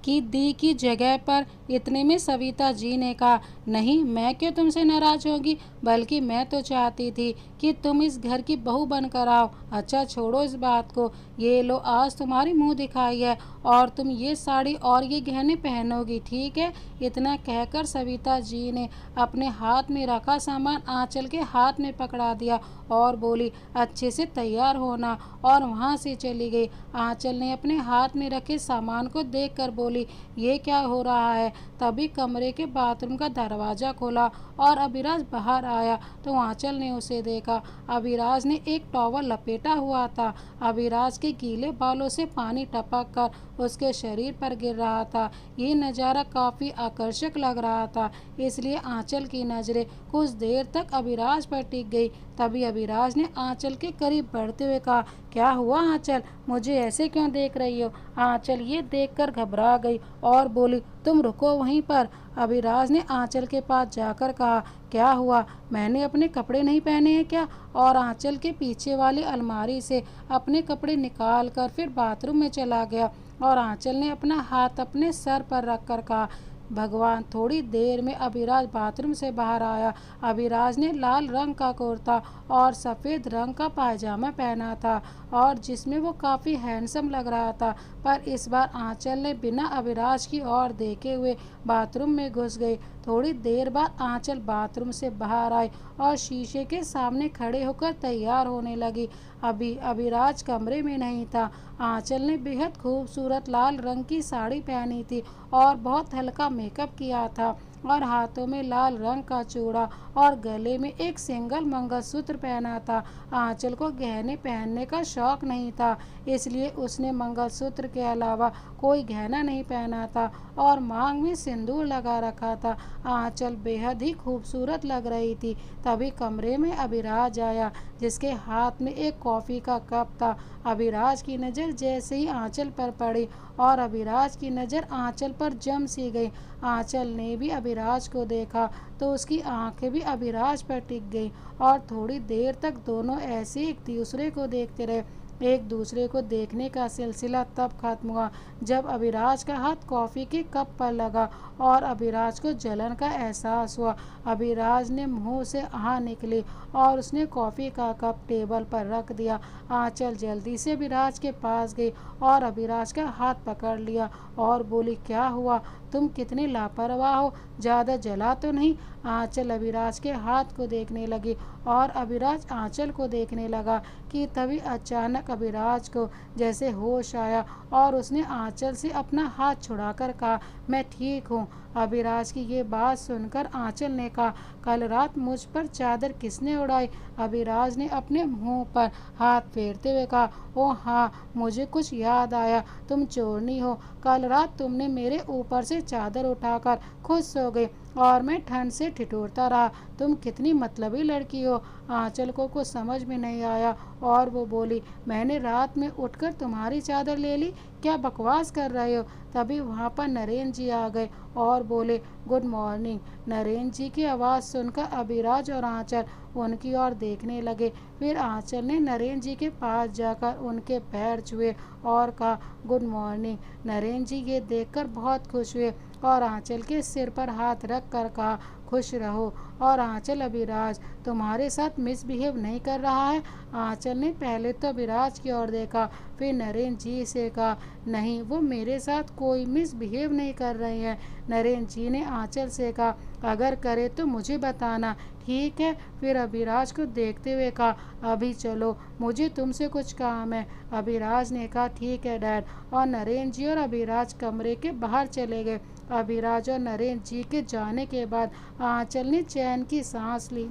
कि दी की जगह पर। इतने में सविता जी ने कहा, नहीं, मैं क्यों तुमसे नाराज़ होगी, बल्कि मैं तो चाहती थी कि तुम इस घर की बहू बनकर आओ। अच्छा छोड़ो इस बात को, ये लो आज तुम्हारी मुंह दिखाई है और तुम ये साड़ी और ये गहने पहनोगी, ठीक है। इतना कहकर सविता जी ने अपने हाथ में रखा सामान आंचल के हाथ में पकड़ा दिया और बोली, अच्छे से तैयार होना, और वहाँ से चली गई। आंचल ने अपने हाथ में रखे सामान को देखकर बोली, ये क्या हो रहा है। तभी कमरे के बाथरूम का दरवाज़ा खोला और अभिराज बाहर आया तो आंचल ने उसे देखा। अभिराज ने एक टॉवल लपेटा हुआ था। अभिराज के गीले बालों से पानी टपक कर उसके शरीर पर गिर रहा था। ये नज़ारा काफ़ी आकर्षक लग रहा था, इसलिए आंचल की नज़रें कुछ देर तक अभिराज पर टिक गई। तभी अभिराज ने आंचल के करीब बढ़ते हुए कहा, क्या हुआ आंचल, मुझे ऐसे क्यों देख रही हो। आंचल ये देखकर घबरा गई और बोली, तुम रुको वहीं पर। अभिराज ने आंचल के पास जाकर कहा, क्या हुआ, मैंने अपने कपड़े नहीं पहने हैं क्या। और आंचल के पीछे वाली अलमारी से अपने कपड़े निकाल कर फिर बाथरूम में चला गया और आंचल ने अपना हाथ अपने सर पर रख कर कहा, भगवान। थोड़ी देर में अभिराज बाथरूम से बाहर आया। अभिराज ने लाल रंग का कुर्ता और सफ़ेद रंग का पायजामा पहना था और जिसमें वो काफ़ी हैंडसम लग रहा था। पर इस बार आंचल ने बिना अभिराज की ओर देखे हुए बाथरूम में घुस गई। थोड़ी देर बाद आंचल बाथरूम से बाहर आई और शीशे के सामने खड़े होकर तैयार होने लगी। अभी अभिराज कमरे में नहीं था। आंचल ने बेहद खूबसूरत लाल रंग की साड़ी पहनी थी और बहुत हल्का मेकअप किया था। और हाथों में लाल रंग का चूड़ा और गले में एक सिंगल मंगलसूत्र पहना था। आंचल को गहने पहनने का शौक नहीं था, इसलिए उसने मंगलसूत्र के अलावा कोई गहना नहीं पहना था और मांग में सिंदूर लगा रखा था। आंचल बेहद ही खूबसूरत लग रही थी। तभी कमरे में अभिराज आया, जिसके हाथ में एक कॉफी का कप था। अभिराज की नज़र जैसे ही आंचल पर पड़ी और अभिराज की नज़र आंचल पर जम सी गई। आंचल ने भी अभिराज को देखा तो उसकी आंखें भी अभिराज पर टिक गई और थोड़ी देर तक दोनों ऐसे एक दूसरे को देखते रहे। एक दूसरे को देखने का सिलसिला तब खत्म हुआ जब अभिराज का हाथ कॉफ़ी के कप पर लगा और अभिराज को जलन का एहसास हुआ। अभिराज ने मुंह से आह निकली और उसने कॉफ़ी का कप टेबल पर रख दिया। आंचल जल्दी से अभिराज के पास गई और अभिराज का हाथ पकड़ लिया और बोली, क्या हुआ? तुम कितनी लापरवाह हो, ज़्यादा जला तो नहीं? आंचल अभिराज के हाथ को देखने लगी और अभिराज आंचल को देखने लगा कि तभी अचानक अभिराज को जैसे होश आया और उसने आंचल से अपना हाथ छुड़ाकर कहा, मैं ठीक हूँ। अभिराज की ये बात सुनकर आंचल ने कहा, कल रात मुझ पर चादर किसने उड़ाई? अभिराज ने अपने मुंह पर हाथ फेरते हुए कहा, ओ हाँ, मुझे कुछ याद आया, तुम चोरनी हो। कल रात तुमने मेरे ऊपर से चादर उठाकर खुद सो गई और मैं ठंड से ठिठुरता रहा। तुम कितनी मतलबी लड़की हो। आंचल को कुछ समझ में नहीं आया और वो बोली, मैंने रात में उठकर तुम्हारी चादर ले ली? क्या बकवास कर रहे हो? तभी वहाँ पर नरेंद्र जी आ गए और बोले, गुड मॉर्निंग। नरेंद्र जी की आवाज़ सुनकर अभिराज और आंचल उनकी ओर देखने लगे। फिर आंचल ने नरेंद्र जी के पास जाकर उनके पैर छुए और कहा, गुड मॉर्निंग। नरेंद्र जी ये देखकर बहुत खुश हुए और आंचल के सिर पर हाथ रख कर कहा, खुश रहो। और आंचल, अभिराज तुम्हारे साथ मिसबिहेव नहीं कर रहा है? आंचल ने पहले तो अभिराज की ओर देखा, फिर नरेंद्र जी से कहा, नहीं, वो मेरे साथ कोई मिसबिहेव नहीं कर रहे हैं। नरेंद्र जी ने आंचल से कहा, अगर करे तो मुझे बताना, ठीक है? फिर अभिराज को देखते हुए कहा, अभी चलो, मुझे तुमसे कुछ काम है। अभिराज ने कहा, ठीक है डैड। और नरेंद्र जी और अभिराज कमरे के बाहर चले गए। अभिराज और नरेंद्र जी के जाने के बाद आंचल ने चैन की सांस ली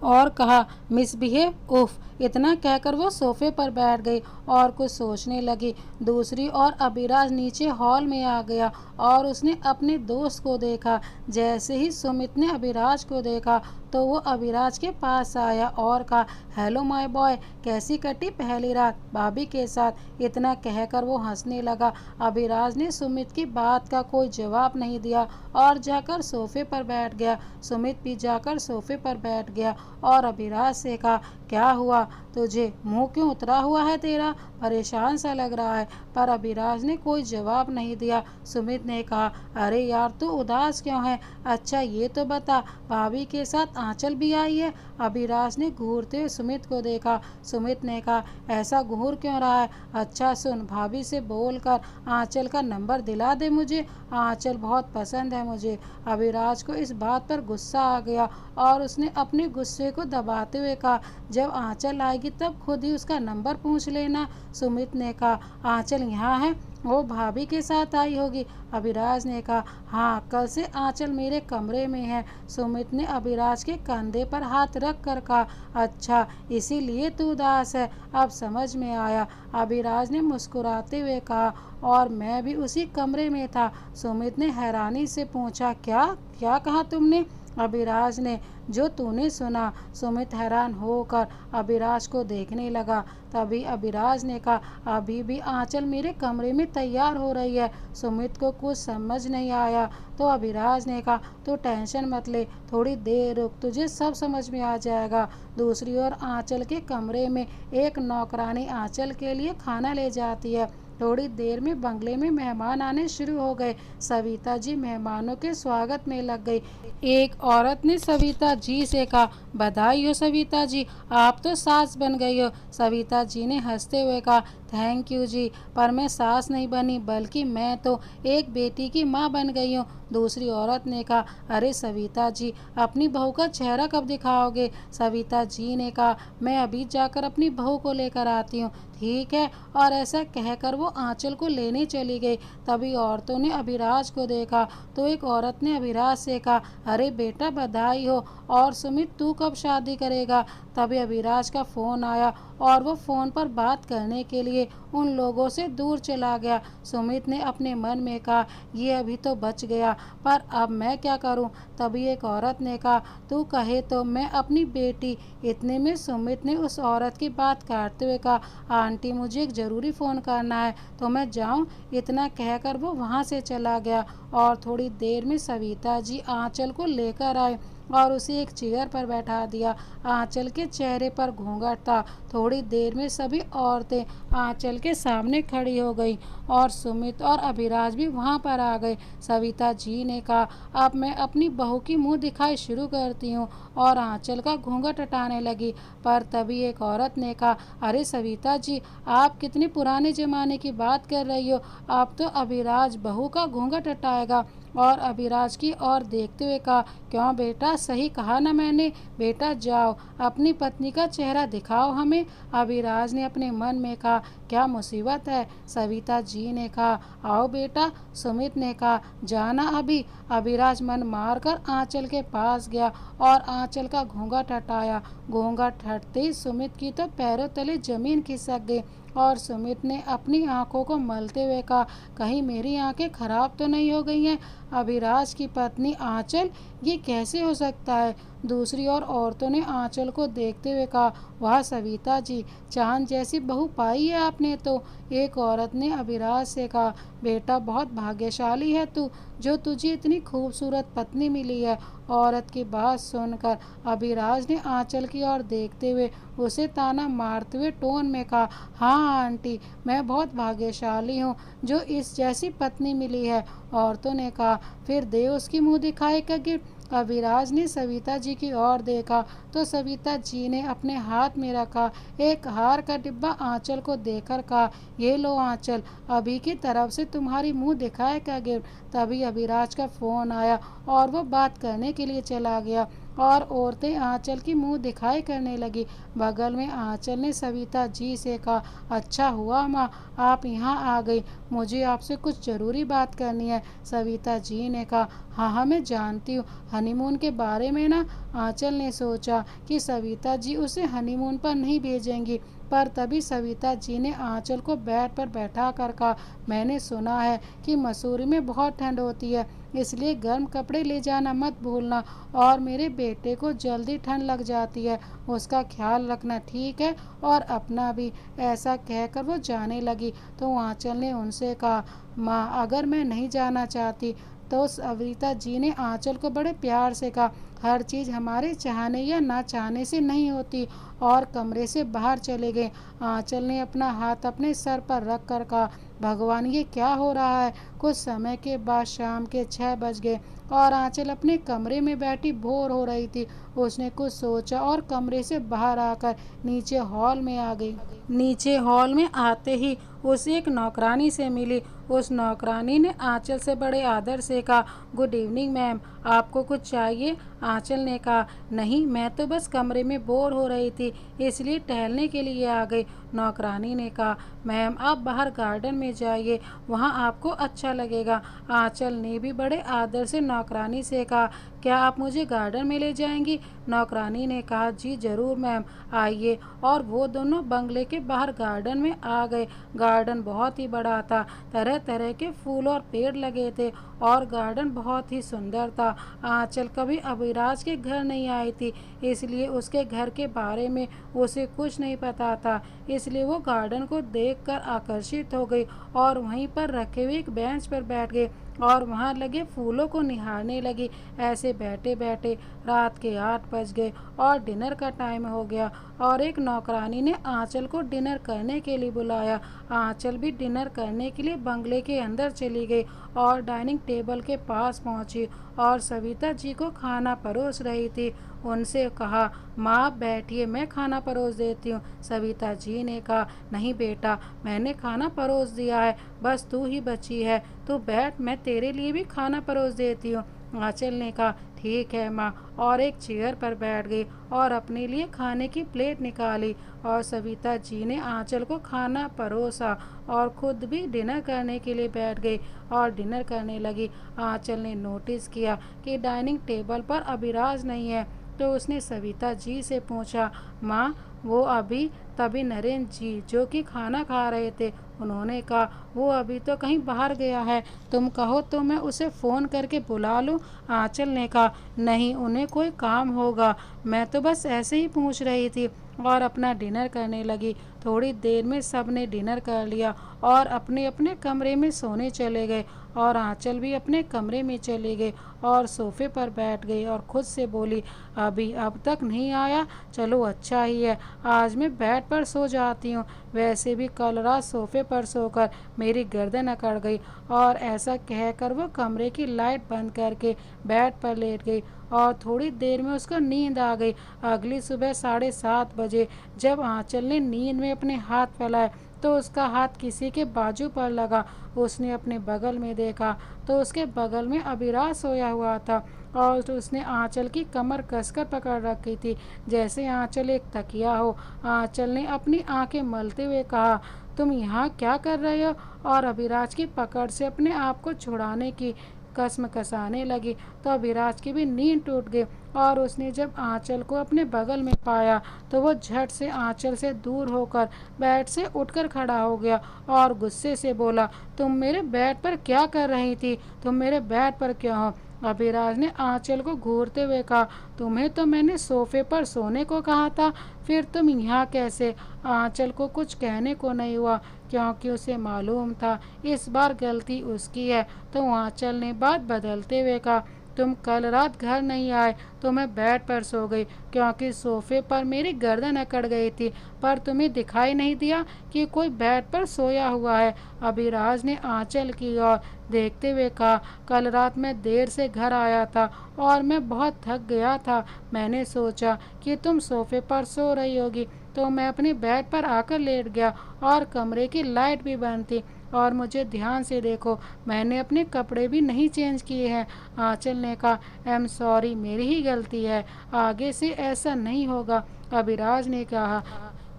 और कहा, मिसबिहेव? उफ। इतना कहकर वो सोफे पर बैठ गई और कुछ सोचने लगी। दूसरी ओर अभिराज नीचे हॉल में आ गया और उसने अपने दोस्त को देखा। जैसे ही सुमित ने अभिराज को देखा तो वो अभिराज के पास आया और कहा, हेलो माय बॉय, कैसी कटी पहली रात भाभी के साथ? इतना कहकर वो हंसने लगा। अभिराज ने सुमित की बात का कोई जवाब नहीं दिया और जाकर सोफे पर बैठ गया। सुमित भी जाकर सोफे पर बैठ गया और अभिराज से कहा, क्या हुआ तुझे? मुंह क्यों उतरा हुआ है तेरा? परेशान सा लग रहा है। पर अभिराज ने कोई जवाब नहीं दिया। सुमित ने कहा, अरे यार, तू उदास क्यों है? अच्छा ये तो बता, भाभी के साथ आंचल भी आई है? अभिराज ने घूरते हुए सुमित को देखा। सुमित ने कहा, ऐसा घूर क्यों रहा है? अच्छा सुन, भाभी से बोलकर आंचल का नंबर दिला दे मुझे, आंचल बहुत पसंद है मुझे। अभिराज को इस बात पर गुस्सा आ गया और उसने अपने गुस्से को दबाते हुए कहा, जब आंचल आएगी तब खुद ही उसका नंबर पूछ लेना। सुमित ने कहा, आंचल यहाँ है? वो भाभी के साथ आई होगी। अभिराज ने कहा, हाँ, कल से आंचल मेरे कमरे में है। सुमित ने अभिराज के कंधे पर हाथ रख कर कहा, अच्छा इसीलिए तू उदास है, अब समझ में आया। अभिराज ने मुस्कुराते हुए कहा, और मैं भी उसी कमरे में था। सुमित ने हैरानी से पूछा, क्या क्या कहा तुमने? अभिराज ने, जो तूने सुना। सुमित हैरान होकर अभिराज को देखने लगा। तभी अभिराज ने कहा, अभी भी आंचल मेरे कमरे में तैयार हो रही है। सुमित को कुछ समझ नहीं आया तो अभिराज ने कहा, तू टेंशन मत ले, थोड़ी देर रुक, तुझे सब समझ में आ जाएगा। दूसरी ओर आंचल के कमरे में एक नौकरानी आंचल के लिए खाना ले जाती है। थोड़ी देर में बंगले में मेहमान आने शुरू हो गए। सविता जी मेहमानों के स्वागत में लग गई। एक औरत ने सविता जी से कहा, बधाई हो सविता जी, आप तो सास बन गई हो। सविता जी ने हंसते हुए कहा, थैंक यू जी, पर मैं सास नहीं बनी बल्कि मैं तो एक बेटी की माँ बन गई हूँ। दूसरी औरत ने कहा, अरे सविता जी, अपनी बहू का चेहरा कब दिखाओगे? सविता जी ने कहा, मैं अभी जाकर अपनी बहू को लेकर आती हूँ। ठीक है। और ऐसा कहकर वो आंचल को लेने चली गई। तभी औरतों ने अभिराज को देखा तो एक औरत ने अभिराज से कहा, अरे बेटा बधाई हो, और सुमित तू कब शादी करेगा? तभी अभिराज का फ़ोन आया और वो फ़ोन पर बात करने के लिए उन लोगों से दूर चला गया। सुमित ने अपने मन में कहा, ये अभी तो बच गया, पर अब मैं क्या करूं? तभी एक औरत ने कहा, तू कहे तो मैं अपनी बेटी। इतने में सुमित ने उस औरत की बात काटते हुए कहा, आंटी मुझे एक ज़रूरी फ़ोन करना है, तो मैं जाऊं? इतना कहकर वो वहां से चला गया और थोड़ी देर में सविता जी आंचल को लेकर आए और उसे एक चेयर पर बैठा दिया। आंचल के चेहरे पर घूंघट था। थोड़ी देर में सभी औरतें आंचल के सामने खड़ी हो गई और सुमित और अभिराज भी वहां पर आ गए। सविता जी ने कहा, अब मैं अपनी बहू की मुंह दिखाई शुरू करती हूँ, और आंचल का घूंघट हटाने लगी। पर तभी एक औरत ने कहा, अरे सविता जी, आप कितनी पुराने जमाने की बात कर रही हो? अब तो अभिराज बहू का घूंघट हटाएगा। और अभिराज की ओर देखते हुए कहा, क्यों बेटा, सही कहा ना मैंने? बेटा जाओ, अपनी पत्नी का चेहरा दिखाओ हमें। अभिराज ने अपने मन में कहा, क्या मुसीबत है? सविता जी ने कहा, आओ बेटा। सुमित ने कहा, जाना अभी। अभिराज मन मारकर आंचल के पास गया और आंचल का घूंघट हटाया। घूंघट हटते ही सुमित की तो पैरों तले जमीन खिसक गई और सुमित ने अपनी आंखों को मलते हुए कहा, कहीं मेरी आंखें खराब तो नहीं हो गई हैं? अभिराज की पत्नी आंचल, ये कैसे हो सकता है? दूसरी ओर औरतों ने आंचल को देखते हुए कहा, वाह सविता जी, चांद जैसी बहू पाई है आपने तो। एक औरत ने अभिराज से कहा, बेटा बहुत भाग्यशाली है तू, जो तुझे इतनी खूबसूरत पत्नी मिली है। औरत की बात सुनकर अभिराज ने आंचल की ओर देखते हुए उसे ताना मारते हुए टोन में कहा, हाँ आंटी, मैं बहुत भाग्यशाली हूँ जो इस जैसी पत्नी मिली है। औरतों ने कहा, फिर दे उसकी मुंह दिखाई का गिफ्ट। अभिराज ने सविता जी की ओर देखा तो सविता जी ने अपने हाथ में रखा एक हार का डिब्बा आंचल को देकर कहा, ये लो आंचल, अभी की तरफ से तुम्हारी मुंह दिखाए का गिफ्ट। तभी अभिराज का फोन आया और वो बात करने के लिए चला गया और औरतें आंचल की मुंह दिखाई करने लगी। बगल में आंचल ने सविता जी से कहा, अच्छा हुआ माँ, आप यहाँ आ गई, मुझे आपसे कुछ ज़रूरी बात करनी है। सविता जी ने कहा, हाँ हाँ मैं जानती हूँ, हनीमून के बारे में ना? आंचल ने सोचा कि सविता जी उसे हनीमून पर नहीं भेजेंगी, पर तभी सविता जी ने आंचल को बेड पर बैठा कर कहा, मैंने सुना है कि मसूरी में बहुत ठंड होती है, इसलिए गर्म कपड़े ले जाना मत भूलना, और मेरे बेटे को जल्दी ठंड लग जाती है, उसका ख्याल रखना, ठीक है? और अपना भी। ऐसा कहकर वो जाने लगी तो आंचल ने उनसे कहा, माँ अगर मैं नहीं जाना चाहती तो सविता जी ने आंचल को बड़े प्यार से कहा, हर चीज़ हमारे चाहने या ना चाहने से नहीं होती, और कमरे से बाहर चले गए। आंचल ने अपना हाथ अपने सर पर रख कर कहा, भगवान ये क्या हो रहा है? कुछ समय के बाद शाम के 6 बज गए और आंचल अपने कमरे में बैठी बोर हो रही थी। उसने कुछ सोचा और कमरे से बाहर आकर नीचे हॉल में आ गई। नीचे हॉल में आते ही उसे एक नौकरानी से मिली। उस नौकरानी ने आंचल से बड़े आदर से कहा, गुड इवनिंग मैम, आपको कुछ चाहिए? आंचल ने कहा, नहीं, मैं तो बस कमरे में बोर हो रही थी, इसलिए टहलने के लिए आ गई। नौकरानी ने कहा, मैम आप बाहर गार्डन में जाइए, वहाँ आपको अच्छा लगेगा। आंचल ने भी बड़े आदर से नौकरानी से कहा, क्या आप मुझे गार्डन में ले जाएंगी? नौकरानी ने कहा, जी ज़रूर मैम, आइए। और वो दोनों बंगले के बाहर गार्डन में आ गए। गार्डन बहुत ही बड़ा था, तरह तरह के फूल और पेड़ लगे थे और गार्डन बहुत ही सुंदर था। आंचल कभी अभिराज के घर नहीं आई थी, इसलिए उसके घर के बारे में उसे कुछ नहीं पता था, इसलिए वो गार्डन को देखकर आकर्षित हो गई और वहीं पर रखे हुए एक बेंच पर बैठ गई और वहाँ लगे फूलों को निहारने लगी। ऐसे बैठे बैठे रात के 8 बज गए और डिनर का टाइम हो गया और एक नौकरानी ने आंचल को डिनर करने के लिए बुलाया। आंचल भी डिनर करने के लिए बंगले के अंदर चली गई और डाइनिंग टेबल के पास पहुंची और सविता जी को खाना परोस रही थी। उनसे कहा, माँ आप बैठिए, मैं खाना परोस देती हूँ। सविता जी ने कहा, नहीं बेटा, मैंने खाना परोस दिया है, बस तू ही बची है, तू बैठ, मैं तेरे लिए भी खाना परोस देती हूँ। आंचल ने कहा, ठीक है माँ, और एक चेयर पर बैठ गई और अपने लिए खाने की प्लेट निकाली और सविता जी ने आंचल को खाना परोसा और खुद भी डिनर करने के लिए बैठ गई और डिनर करने लगी। आंचल ने नोटिस किया कि डाइनिंग टेबल पर अभिराज नहीं है, तो उसने सविता जी से पूछा, माँ वो अभी? तभी नरेंद्र जी जो कि खाना खा रहे थे, उन्होंने कहा, वो अभी तो कहीं बाहर गया है, तुम कहो तो मैं उसे फ़ोन करके बुला लूँ। आंचल ने कहा, नहीं, उन्हें कोई काम होगा, मैं तो बस ऐसे ही पूछ रही थी, और अपना डिनर करने लगी। थोड़ी देर में सब ने डिनर कर लिया और अपने अपने कमरे में सोने चले गए और आंचल भी अपने कमरे में चली गई और सोफे पर बैठ गई और खुद से बोली, अभी अब तक नहीं आया, चलो अच्छा ही है, आज मैं बेड पर सो जाती हूँ। वैसे भी कल रात सोफे पर सोकर मेरी गर्दन अकड़ गई। और ऐसा कहकर वो कमरे की लाइट बंद करके बेड पर लेट गई और थोड़ी देर में उसको नींद आ गई। अगली सुबह 7:30 बजे जब आंचल ने नींद में अपने हाथ फैलाए तो उसका हाथ किसी के बाजू पर लगा। उसने अपने बगल में देखा तो उसके बगल में अभिराज सोया हुआ था और उसने आंचल की कमर कसकर पकड़ रखी थी, जैसे आंचल एक तकिया हो। आंचल ने अपनी आंखें मलते हुए कहा, तुम यहाँ क्या कर रहे हो? और अभिराज की पकड़ से अपने आप को छुड़ाने की कसम कसाने लगी तो अभिराज की भी नींद टूट गई और उसने जब आंचल को अपने बगल में पाया तो वो झट से आंचल से दूर होकर बेड से उठकर खड़ा हो गया और गुस्से से बोला, तुम मेरे बेड पर क्या कर रही थी? तुम मेरे बेड पर क्यों हो? अभिराज ने आंचल को घूरते हुए कहा, तुम्हें तो मैंने सोफे पर सोने को कहा था, फिर तुम यहाँ कैसे? आंचल को कुछ कहने को नहीं हुआ क्योंकि उसे मालूम था इस बार गलती उसकी है। तो आंचल ने बात बदलते हुए कहा, तुम कल रात घर नहीं आए तो मैं बेड पर सो गई क्योंकि सोफे पर मेरी गर्दन अकड़ गई थी, पर तुम्हें दिखाई नहीं दिया कि कोई बेड पर सोया हुआ है। अभिराज ने आंचल की ओर देखते हुए कहा, कल रात मैं देर से घर आया था और मैं बहुत थक गया था। मैंने सोचा कि तुम सोफे पर सो रही होगी तो मैं अपने बेड पर आकर लेट गया और कमरे की लाइट भी बंद थी और मुझे ध्यान से देखो, मैंने अपने कपड़े भी नहीं चेंज किए हैं। आंचल ने कहा, आई एम सॉरी, मेरी ही गलती है, आगे से ऐसा नहीं होगा। अभिराज ने कहा,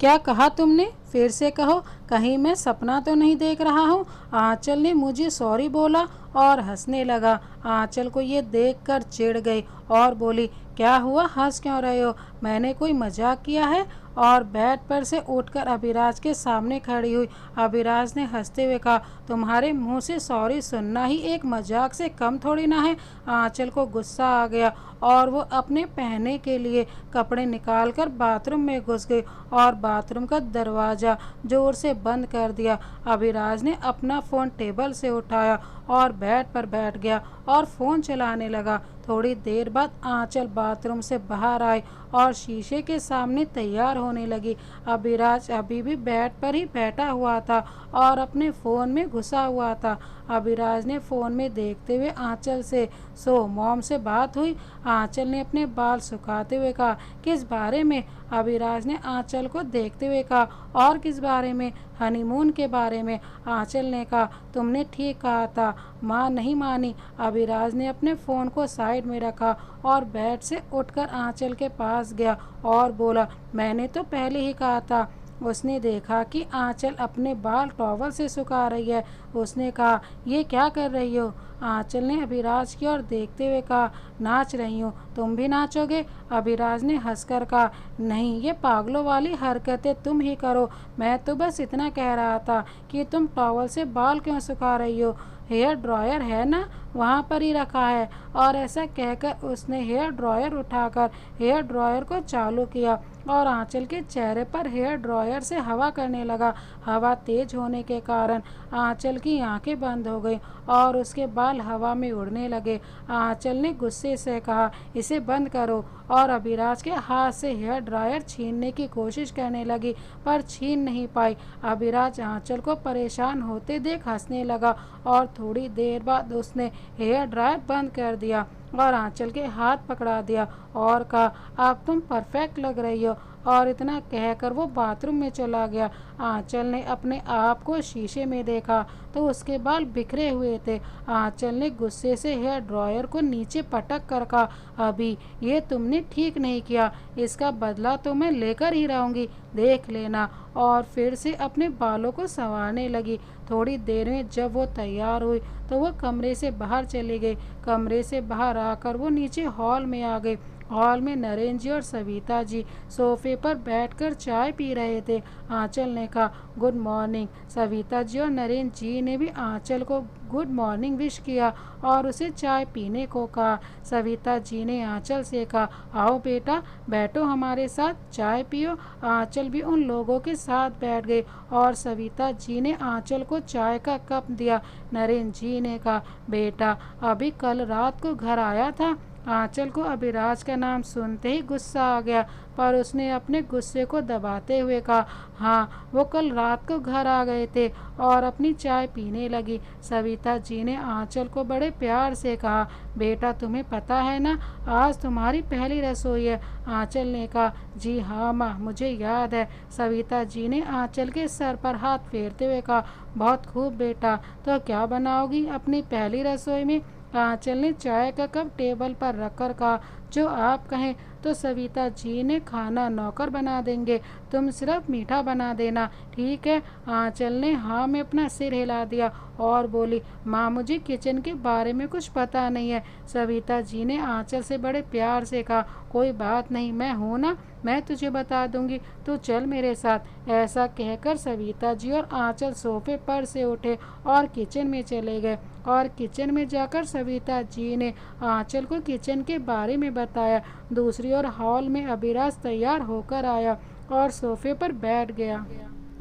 क्या कहा तुमने? फिर से कहो, कहीं मैं सपना तो नहीं देख रहा हूँ? आंचल ने मुझे सॉरी बोला और हंसने लगा। आंचल को ये देखकर चिढ़ गई और बोली, क्या हुआ, हंस क्यों रहे हो? मैंने कोई मजाक किया है? और बेड पर से उठकर अभिराज के सामने खड़ी हुई। अभिराज ने हंसते हुए कहा, तुम्हारे मुंह से सॉरी सुनना ही एक मजाक से कम थोड़ी ना है। आंचल को गुस्सा आ गया और वो अपने पहनने के लिए कपड़े निकालकर बाथरूम में घुस गई और बाथरूम का दरवाज़ा जोर से बंद कर दिया। अभिराज ने अपना फ़ोन टेबल से उठाया और बेड पर बैठ गया और फ़ोन चलाने लगा। थोड़ी देर बाद आंचल बाथरूम से बाहर आई और शीशे के सामने तैयार होने लगी। अभिराज अभी भी बेड पर ही बैठा हुआ था और अपने फ़ोन में घुसा हुआ था। अभिराज ने फ़ोन में देखते हुए आंचल से, सो मॉम से बात हुई? आंचल ने अपने बाल सुखाते हुए कहा, किस बारे में? अभिराज ने आंचल को देखते हुए कहा, और किस बारे में? हनीमून के बारे में। आंचल ने कहा, तुमने ठीक कहा था। माँ नहीं मानी। अभिराज ने अपने फ़ोन को साइड में रखा और बेड से उठकर आंचल के पास गया और बोला, मैंने तो पहले ही कहा था। उसने देखा कि आंचल अपने बाल टॉवल से सुखा रही है। उसने कहा, ये क्या कर रही हो? आंचल ने अभिराज की ओर देखते हुए कहा, नाच रही हूँ, तुम भी नाचोगे? अभिराज ने हंसकर कहा, नहीं, ये पागलों वाली हरकतें तुम ही करो, मैं तो बस इतना कह रहा था कि तुम टॉवल से बाल क्यों सुखा रही हो? हेयर ड्रायर है ना, वहाँ पर ही रखा है। और ऐसा कहकर उसने हेयर ड्रायर उठाकर हेयर ड्रायर को चालू किया और आंचल के चेहरे पर हेयर ड्रायर से हवा करने लगा। हवा तेज होने के कारण आंचल की आंखें बंद हो गई और उसके बाल हवा में उड़ने लगे। आंचल ने गुस्से से कहा, इसे बंद करो, और अभिराज के हाथ से हेयर ड्रायर छीनने की कोशिश करने लगी पर छीन नहीं पाई। अभिराज आंचल को परेशान होते देख हंसने लगा और थोड़ी देर बाद उसने हेयर ड्रायर बंद कर दिया। और आंचल के हाथ पकड़ा दिया और कहा, अब तुम परफेक्ट लग रही हो। और इतना कहकर वो बाथरूम में चला गया। आंचल ने अपने आप को शीशे में देखा तो उसके बाल बिखरे हुए थे। आंचल ने गुस्से से हेयर ड्रायर को नीचे पटक कर कहा, अभी ये तुमने ठीक नहीं किया, इसका बदला तो मैं लेकर ही रहूंगी, देख लेना। और फिर से अपने बालों को संवारने लगी। थोड़ी देर में जब वो तैयार हुई तो वो कमरे से बाहर चली गई। कमरे से बाहर आकर वो नीचे हॉल में आ गई। हॉल में नरेन जी और सविता जी सोफे पर बैठकर चाय पी रहे थे। आंचल ने कहा, गुड मॉर्निंग। सविता जी और नरेन जी ने भी आंचल को गुड मॉर्निंग विश किया और उसे चाय पीने को कहा। सविता जी ने आंचल से कहा, आओ बेटा, बैठो हमारे साथ, चाय पियो। आंचल भी उन लोगों के साथ बैठ गई और सविता जी ने आंचल को चाय का कप दिया। नरेन जी ने कहा, बेटा अभी कल रात को घर आया था। आंचल को अभिराज का नाम सुनते ही गुस्सा आ गया, पर उसने अपने गुस्से को दबाते हुए कहा, हाँ वो कल रात को घर आ गए थे, और अपनी चाय पीने लगी। सविता जी ने आंचल को बड़े प्यार से कहा, बेटा तुम्हें पता है ना, आज तुम्हारी पहली रसोई है। आंचल ने कहा, जी हाँ माँ, मुझे याद है। सविता जी ने आंचल के सर पर हाथ फेरते हुए कहा, बहुत खूब बेटा, तो क्या बनाओगी अपनी पहली रसोई में? आंचल ने चाय का कप टेबल पर रखकर कहा, जो आप कहें। तो सविता जी ने खाना नौकर बना देंगे, तुम सिर्फ मीठा बना देना, ठीक है? आंचल ने हाँ में अपना सिर हिला दिया और बोली, माँ मुझे किचन के बारे में कुछ पता नहीं है। सविता जी ने आंचल से बड़े प्यार से कहा, कोई बात नहीं, मैं हूँ ना, मैं तुझे बता दूंगी, तो चल मेरे साथ। ऐसा कहकर सविता जी और आंचल सोफे पर से उठे और किचन में चले गए। और किचन में जाकर सविता जी ने आंचल को किचन के बारे में बताया। दूसरी ओर हॉल में अभिराज तैयार होकर आया और सोफे पर बैठ गया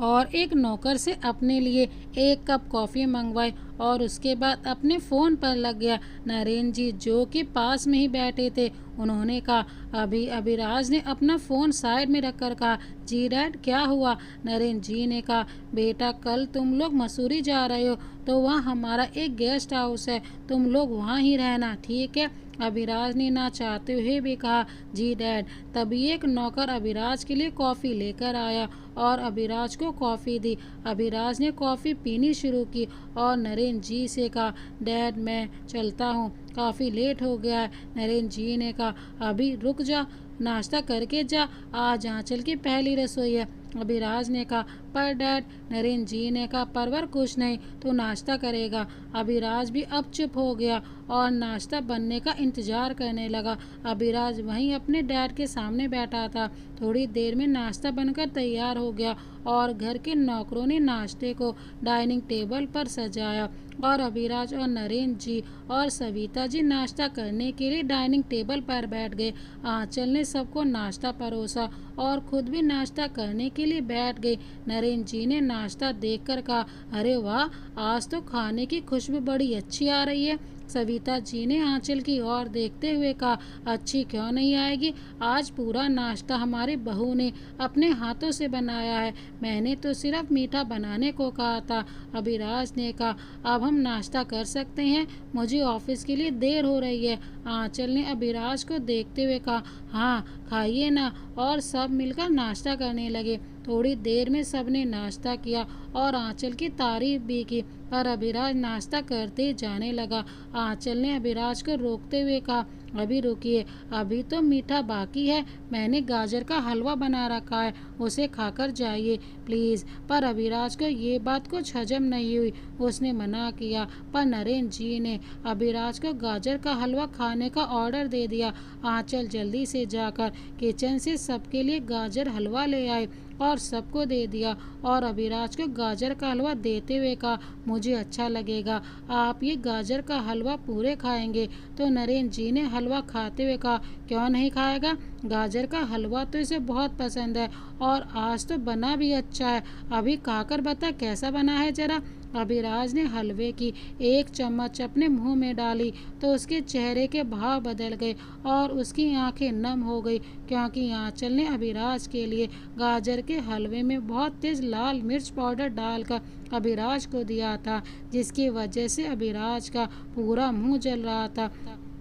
और एक नौकर से अपने लिए एक कप कॉफ़ी मंगवाई और उसके बाद अपने फ़ोन पर लग गया। नरेन जी जो कि पास में ही बैठे थे, उन्होंने कहा, अभिराज ने अपना फ़ोन साइड में रखकर कहा, जी डैड क्या हुआ? नरेन जी ने कहा, बेटा कल तुम लोग मसूरी जा रहे हो, तो वहाँ हमारा एक गेस्ट हाउस है, तुम लोग वहाँ ही रहना, ठीक है? अभिराज ने ना चाहते हुए भी कहा, जी डैड। तभी एक नौकर अभिराज के लिए कॉफ़ी लेकर आया और अभिराज को कॉफ़ी दी। अभिराज ने कॉफ़ी पीनी शुरू की और नरेन जी से कहा, डैड मैं चलता हूँ, काफ़ी लेट हो गया है। नरेन जी ने कहा, अभी रुक जा, नाश्ता करके जा, आज आंचल की पहली रसोई है। अभिराज ने कहा, पर डैड। नरेन जी ने कहा, परवर कुछ नहीं, तो नाश्ता करेगा। अभिराज भी अब चुप हो गया और नाश्ता बनने का इंतजार करने लगा। अभिराज वहीं अपने डैड के सामने बैठा था। थोड़ी देर में नाश्ता बनकर तैयार हो गया और घर के नौकरों ने नाश्ते को डाइनिंग टेबल पर सजाया और अभिराज और नरेन जी और सविता जी नाश्ता करने के लिए डाइनिंग टेबल पर बैठ गए। आंचल ने सबको नाश्ता परोसा और खुद भी नाश्ता करने के लिए बैठ गई। नरेन जी ने नाश्ता देखकर कहा, अरे वाह, आज तो खाने की खुशबू बड़ी अच्छी आ रही है। सविता जी ने आंचल की ओर देखते हुए कहा, अच्छी क्यों नहीं आएगी, आज पूरा नाश्ता हमारी बहू ने अपने हाथों से बनाया है, मैंने तो सिर्फ मीठा बनाने को कहा था। अभिराज ने कहा, अब हम नाश्ता कर सकते हैं, मुझे ऑफिस के लिए देर हो रही है। आंचल ने अभिराज को देखते हुए कहा, हाँ खाइए ना, और सब मिलकर नाश्ता करने लगे। थोड़ी देर में सबने नाश्ता किया और आंचल की तारीफ भी की, पर अभिराज नाश्ता करते जाने लगा। आंचल ने अभिराज को रोकते हुए कहा, अभी रुकिए, अभी तो मीठा बाकी है, मैंने गाजर का हलवा बना रखा है, उसे खाकर जाइए प्लीज़। पर अभिराज को ये बात कुछ हजम नहीं हुई, उसने मना किया, पर नरेन जी ने अभिराज को गाजर का हलवा खाने का ऑर्डर दे दिया। आंचल जल्दी से जाकर किचन से सबके लिए गाजर हलवा ले आए और सबको दे दिया और अभिराज को गाजर का हलवा देते हुए कहा, मुझे अच्छा लगेगा, आप ये गाजर का हलवा पूरे खाएंगे? तो नरेन जी ने हलवा खाते हुए कहा, क्यों नहीं खाएगा, गाजर का हलवा तो इसे बहुत पसंद है और आज तो बना भी अच्छा है, अभी खाकर बता कैसा बना है जरा। अभिराज ने हलवे की एक चम्मच अपने मुंह में डाली तो उसके चेहरे के भाव बदल गए और उसकी आंखें नम हो गई, क्योंकि आंचल ने अभिराज के लिए गाजर के हलवे में बहुत तेज लाल मिर्च पाउडर डालकर अभिराज को दिया था, जिसकी वजह से अभिराज का पूरा मुंह जल रहा था।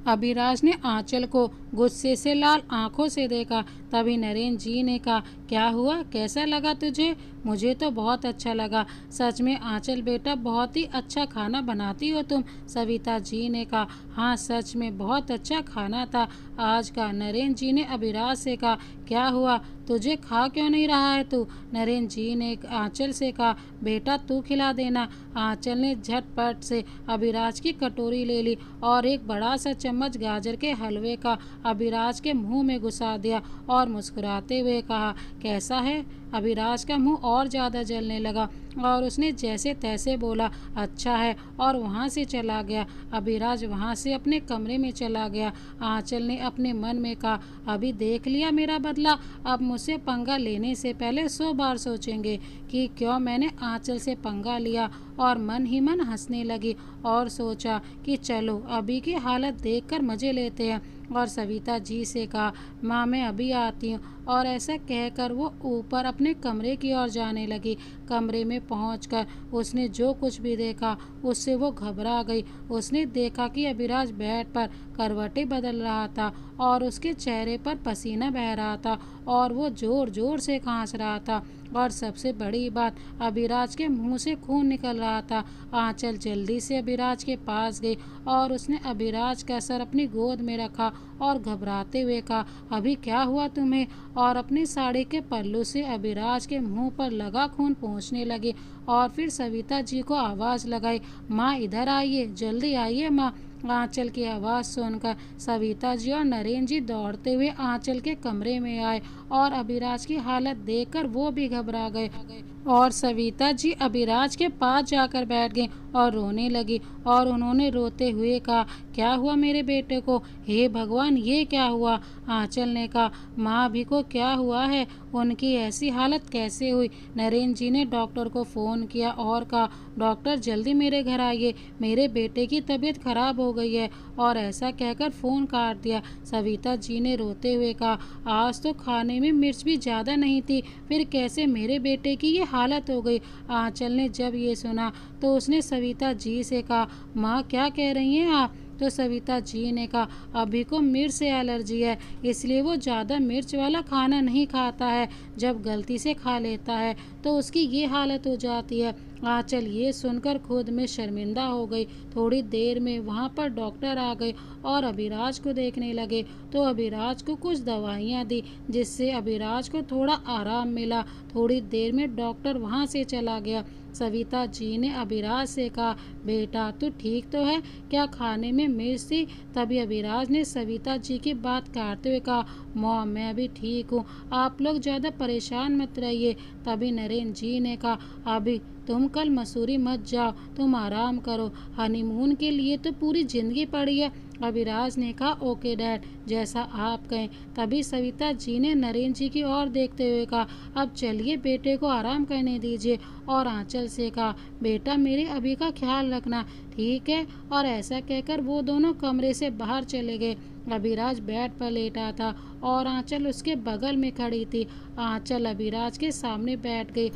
अभिराज ने आंचल को गुस्से से लाल आंखों से देखा। तभी नरेंद्र जी ने कहा, क्या हुआ, कैसा लगा तुझे? मुझे तो बहुत अच्छा लगा। सच में आंचल बेटा, बहुत ही अच्छा खाना बनाती हो तुम। सविता जी ने कहा, हाँ सच में बहुत अच्छा खाना था आज का। नरेंद्र जी ने अभिराज से कहा, क्या हुआ, तुझे खा क्यों नहीं रहा है तू? नरेंद्र जी ने आंचल से कहा, बेटा तू खिला देना। आंचल ने झटपट से अभिराज की कटोरी ले ली और एक बड़ा सा चम्मच गाजर के हलवे का अभिराज के मुंह में घुसा दिया और मुस्कुराते हुए कहा, कैसा है? अभिराज का मुंह और ज़्यादा जलने लगा और उसने जैसे तैसे बोला, अच्छा है, और वहाँ से चला गया। अभिराज वहाँ से अपने कमरे में चला गया। आंचल ने अपने मन में कहा, अभी देख लिया मेरा बदला। अब मुझसे पंगा लेने से पहले 100 बार सोचेंगे कि क्यों मैंने आंचल से पंगा लिया। और मन ही मन हंसने लगी और सोचा कि चलो अभी की हालत देखकर मज़े लेते हैं। और सविता जी से कहा, माँ मैं अभी आती हूँ। और ऐसा कहकर वो ऊपर अपने कमरे की ओर जाने लगी। कमरे में पहुंचकर उसने जो कुछ भी देखा उससे वो घबरा गई। उसने देखा कि अभिराज बेड पर करवटें बदल रहा था और उसके चेहरे पर पसीना बह रहा था और वो जोर जोर से खांस रहा था। और सबसे बड़ी बात, अभिराज के मुंह से खून निकल रहा था। आंचल जल्दी से अभिराज के पास गई और उसने अभिराज का सर अपनी गोद में रखा और घबराते हुए कहा, अभी क्या हुआ तुम्हें? और अपनी साड़ी के पल्लू से अभिराज के मुंह पर लगा खून पोंछने लगी। और फिर सविता जी को आवाज़ लगाई, माँ इधर आइए, जल्दी आइए माँ। आंचल की आवाज़ सुनकर सविता जी और नरेंद्र जी दौड़ते हुए आंचल के कमरे में आए और अभिराज की हालत देखकर वो भी घबरा गए। और सविता जी अभिराज के पास जाकर बैठ गईं और रोने लगी। और उन्होंने रोते हुए कहा, क्या हुआ मेरे बेटे को? हे भगवान, ये क्या हुआ? आंचल ने कहा, माँ अभी को क्या हुआ है? उनकी ऐसी हालत कैसे हुई? नरेंद्र जी ने डॉक्टर को फ़ोन किया और कहा, डॉक्टर जल्दी मेरे घर आइए, मेरे बेटे की तबीयत खराब हो गई है। और ऐसा कहकर फ़ोन काट दिया। सविता जी ने रोते हुए कहा, आज तो खाने में मिर्च भी ज़्यादा नहीं थी, फिर कैसे मेरे बेटे की ये हालत हो गई? आंचल ने जब ये सुना तो उसने सविता जी से कहा, माँ क्या कह रही हैं आप? तो सविता जी ने कहा, अभी को मिर्च से एलर्जी है, इसलिए वो ज़्यादा मिर्च वाला खाना नहीं खाता है। जब गलती से खा लेता है तो उसकी ये हालत हो जाती है। आंचल ये सुनकर खुद में शर्मिंदा हो गई। थोड़ी देर में वहाँ पर डॉक्टर आ गए और अभिराज को देखने लगे। तो अभिराज को कुछ दवाइयाँ दी जिससे अभिराज को थोड़ा आराम मिला। थोड़ी देर में डॉक्टर वहाँ से चला गया। सविता जी ने अभिराज से कहा, बेटा तू ठीक तो है? क्या खाने में मिर्च थी? तभी अभिराज ने सविता जी की बात काटते हुए कहा, मॉम मैं अभी ठीक हूँ, आप लोग ज़्यादा परेशान मत रहिए। तभी नरेंद्र जी ने कहा, अभी तुम कल मसूरी मत जाओ, तुम आराम करो, हनीमून के लिए तो पूरी जिंदगी पड़ी है। अभिराज ने कहा, ओके डैड, जैसा आप कहें। तभी सविता जी ने नरेंद्र जी की ओर देखते हुए कहा, अब चलिए बेटे को आराम करने दीजिए। और आंचल से कहा, बेटा मेरे अभी का ख्याल रखना, ठीक है? और ऐसा कहकर वो दोनों कमरे से बाहर चले गए। अभिराज बेड पर लेटा था और आंचल उसके बगल में खड़ी थी। आंचल अभिराज के सामने बैठ गई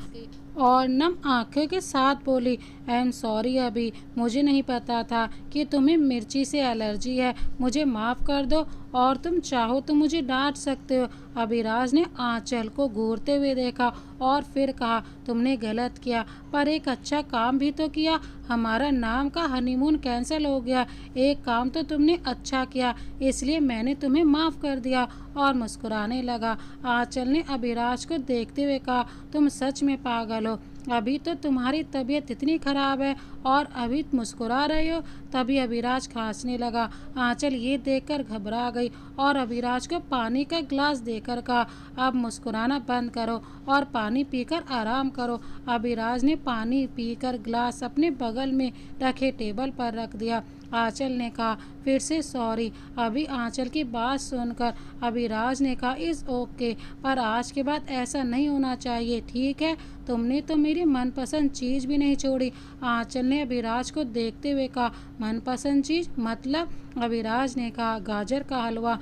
और नम आंखें के साथ बोली, आई एम सॉरी अभी, मुझे नहीं पता था कि तुम्हें मिर्ची से एलर्जी है, मुझे माफ़ कर दो और तुम चाहो तो मुझे डांट सकते हो। अभिराज ने आंचल को घूरते हुए देखा और फिर कहा, तुमने गलत किया, पर एक अच्छा काम भी तो किया। हमारा नाम का हनीमून कैंसिल हो गया। एक काम तो तुमने अच्छा किया, इसलिए मैंने तुम्हें माफ़ कर दिया। और मुस्कुराने लगा। आंचल ने अभिराज को देखते हुए कहा, तुम सच में पागल हो, अभी तो तुम्हारी तबीयत इतनी खराब है और अभी मुस्कुरा रहे हो। तभी अभिराज खांसने लगा। आंचल ये देखकर घबरा गई और अभिराज को पानी का गिलास देकर कहा, अब मुस्कुराना बंद करो और पानी पीकर आराम करो। अभिराज ने पानी पीकर गिलास अपने बगल में रखे टेबल पर रख दिया। आंचल ने कहा, फिर से सॉरी। अभी आंचल की बात सुनकर अभिराज ने कहा, इज़ ओके, पर आज के बाद ऐसा नहीं होना चाहिए, ठीक है? तुमने तो मेरी मनपसंद चीज़ भी नहीं छोड़ी। आंचल ने अभिराज को देखते हुए कहा, मनपसंद चीज़ मतलब? अभिराज ने कहा, गाजर का हलवा।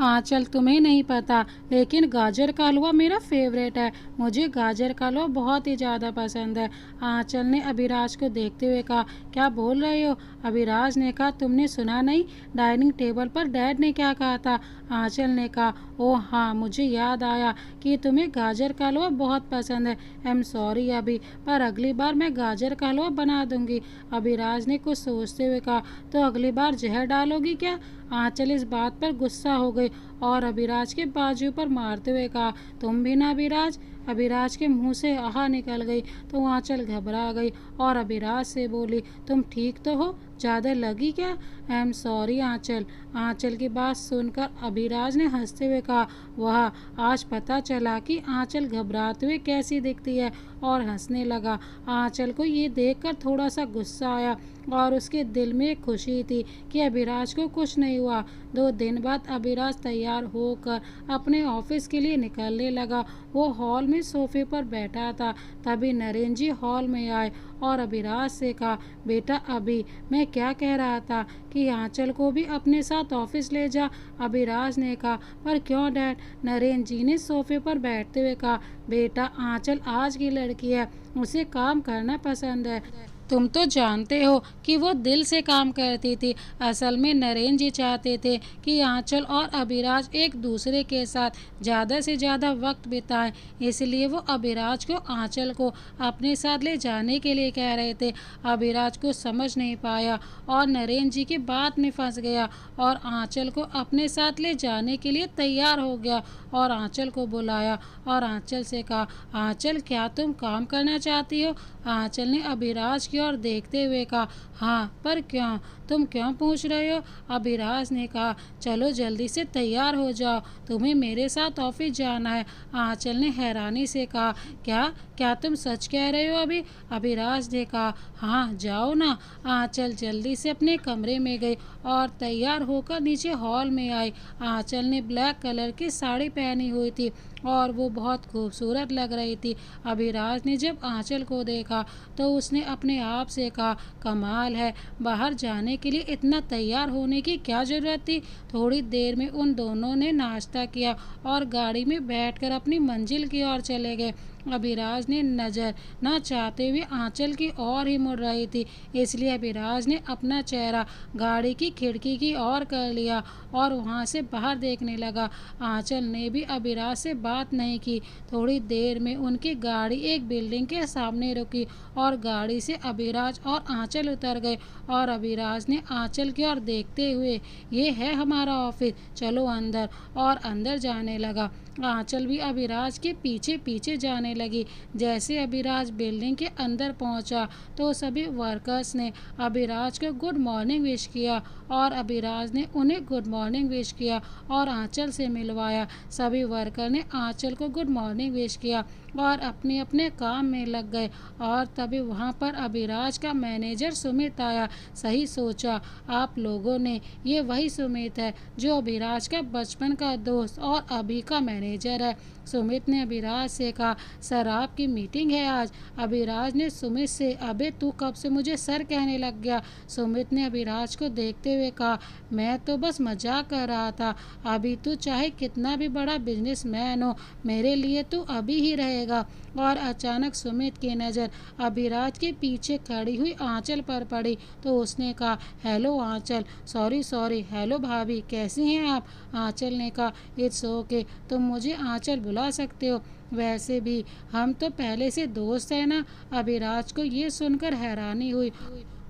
आंचल, तुम्हें नहीं पता, लेकिन गाजर का हलवा मेरा फेवरेट है। मुझे गाजर का हलवा बहुत ही ज़्यादा पसंद है। आंचल ने अभिराज को देखते हुए कहा, क्या बोल रहे हो? अभिराज ने कहा, तुमने सुना नहीं, डाइनिंग टेबल पर डैड ने क्या कहा था? आंचल ने कहा, ओह हाँ, मुझे याद आया कि तुम्हें गाजर का हलवा बहुत पसंद है। आई एम सॉरी अभी, पर अगली बार मैं गाजर का हलवा बना दूंगी। अभिराज ने कुछ सोचते हुए कहा, तो अगली बार जहर डालोगी क्या? आंचल इस बात पर गुस्सा हो गई और अभिराज के बाजू पर मारते हुए कहा, तुम भी ना अभिराज। अभिराज के मुंह से आहा निकल गई तो आंचल घबरा गई और अभिराज से बोली, तुम ठीक तो हो? ज़्यादा लगी क्या? आई एम सॉरी आंचल। आंचल की बात सुनकर अभिराज ने हंसते हुए कहा, वाह, आज पता चला कि आंचल घबराते हुए कैसी दिखती है, और हंसने लगा। आंचल को ये देखकर थोड़ा सा गुस्सा आया और उसके दिल में खुशी थी कि अभिराज को कुछ नहीं हुआ। 2 दिन बाद अभिराज तैयार होकर अपने ऑफिस के लिए निकलने लगा। वो हॉल में सोफे पर बैठा था, तभी नरेंद्र जी हॉल में आए और अभिराज से कहा, बेटा अभी मैं क्या कह रहा था कि आंचल को भी अपने साथ ऑफिस ले जा। अभिराज ने कहा, पर क्यों डैड? नरेंद्र जी ने सोफे पर बैठते हुए कहा, बेटा आंचल आज की लड़की है, उसे काम करना पसंद है। तुम तो जानते हो कि वो दिल से काम करती थी। असल में नरेंद्र जी चाहते थे कि आंचल और अभिराज एक दूसरे के साथ ज़्यादा से ज़्यादा वक्त बिताएं, इसलिए वो अभिराज को आंचल को अपने साथ ले जाने के लिए कह रहे थे। अभिराज को समझ नहीं पाया और नरेंद्र जी की बात में फंस गया और आंचल को अपने साथ ले जाने के लिए तैयार हो गया और आंचल को बुलाया और आंचल से कहा, आंचल क्या तुम काम करना चाहती हो? आंचल ने अभिराज की ओर देखते हुए कहा, हाँ, पर क्यों? तुम क्यों पूछ रहे हो? अभिराज ने कहा, चलो जल्दी से तैयार हो जाओ, तुम्हें मेरे साथ ऑफिस जाना है। आंचल ने हैरानी से कहा, क्या क्या तुम सच कह रहे हो अभी? अभिराज ने कहा, हाँ, जाओ ना। आंचल जल्दी से अपने कमरे में गई और तैयार होकर नीचे हॉल में आई। आंचल ने ब्लैक कलर की साड़ी पहनी हुई थी और वो बहुत खूबसूरत लग रही थी। अभिराज ने जब आंचल को देखा तो उसने अपने आप से कहा, कमाल है, बाहर जाने के लिए इतना तैयार होने की क्या ज़रूरत थी? थोड़ी देर में उन दोनों ने नाश्ता किया और गाड़ी में बैठकर अपनी मंजिल की ओर चले गए। अभिराज ने नज़र न चाहते हुए आंचल की ओर ही मुड़ रही थी, इसलिए अभिराज ने अपना चेहरा गाड़ी की खिड़की की ओर कर लिया और वहां से बाहर देखने लगा। आंचल ने भी अभिराज से बात नहीं की। थोड़ी देर में उनकी गाड़ी एक बिल्डिंग के सामने रुकी और गाड़ी से अभिराज और आंचल उतर गए और अभिराज ने आंचल की ओर देखते हुए, ये है हमारा ऑफिस, चलो अंदर, और अंदर जाने लगा। आंचल भी अभिराज के पीछे पीछे जाने लगी। जैसे अभिराज बिल्डिंग के अंदर पहुंचा तो सभी वर्कर्स ने अभिराज को गुड मॉर्निंग विश किया और अभिराज ने उन्हें गुड मॉर्निंग विश किया और आंचल से मिलवाया। सभी वर्कर ने आंचल को गुड मॉर्निंग विश किया और अपने अपने काम में लग गए और तभी वहां पर अभिराज का मैनेजर सुमित आया। सही सोचा आप लोगों ने, ये वही सुमित है जो अभिराज का बचपन का दोस्त और अभी का मैनेजर है। सुमित ने अभिराज से कहा, सर आपकी मीटिंग है आज। अभिराज ने सुमित से, अबे तू कब से मुझे सर कहने लग गया? सुमित ने अभिराज को देखते हुए कहा, मैं तो बस मजाक कर रहा था। अभी तू चाहे कितना भी बड़ा बिजनेसमैन हो, मेरे लिए तू अभी ही रहेगा। और अचानक सुमित की नज़र अभिराज के पीछे खड़ी हुई आंचल पर पड़ी तो उसने कहा, हेलो आंचल। सॉरी, हेलो भाभी, कैसी हैं आप? आंचल ने कहा, इट्स ओके, तुम मुझे आंचल बुला सकते हो, वैसे भी हम तो पहले से दोस्त हैं ना। अभिराज को ये सुनकर हैरानी हुई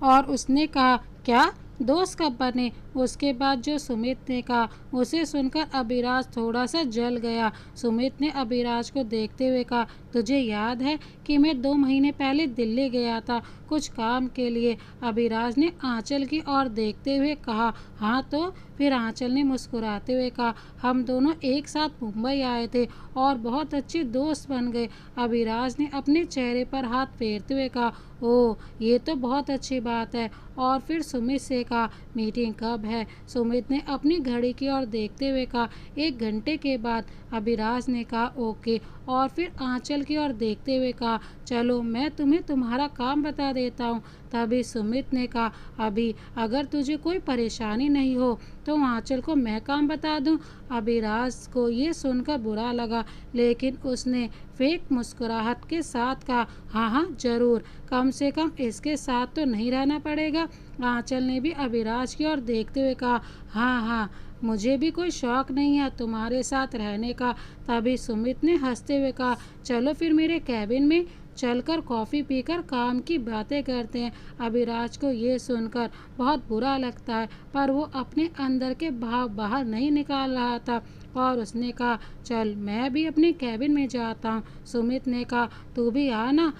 और उसने कहा, क्या दोस्त कब बने? उसके बाद जो सुमित ने कहा उसे सुनकर अभिराज थोड़ा सा जल गया। सुमित ने अभिराज को देखते हुए कहा, तुझे याद है कि मैं 2 महीने पहले दिल्ली गया था कुछ काम के लिए? अभिराज ने आंचल की ओर देखते हुए कहा, हाँ तो? फिर आंचल ने मुस्कुराते हुए कहा, हम दोनों एक साथ मुंबई आए थे और बहुत अच्छे दोस्त बन गए। अभिराज ने अपने चेहरे पर हाथ फेरते हुए कहा, ओह, ये तो बहुत अच्छी बात है। और फिर सुमित से कहा, मीटिंग कब है? सुमित ने अपनी घड़ी की ओर देखते हुए कहा, 1 घंटे के बाद। अभिराज ने कहा, ओके। और फिर आंचल की ओर देखते हुए कहा, चलो मैं तुम्हें तुम्हारा काम बता देता हूँ। तभी सुमित ने कहा, अभी अगर तुझे कोई परेशानी नहीं हो तो आंचल को मैं काम बता दूं। अभिराज को ये सुनकर बुरा लगा, लेकिन उसने फेक मुस्कुराहट के साथ कहा, हाँ हाँ जरूर, कम से कम इसके साथ तो नहीं रहना पड़ेगा। आंचल ने भी अभिराज की ओर देखते हुए कहा, हाँ हाँ, मुझे भी कोई शौक नहीं है तुम्हारे साथ रहने का। तभी सुमित ने हंसते हुए कहा, चलो फिर मेरे कैबिन में चलकर कॉफ़ी पीकर काम की बातें करते हैं। अभिराज को ये सुनकर बहुत बुरा लगता है, पर वो अपने अंदर के भाव बाहर नहीं निकाल रहा था और उसने कहा, चल मैं भी अपने कैबिन में जाता हूँ। सुमित ने कहा, तू भी आ ना।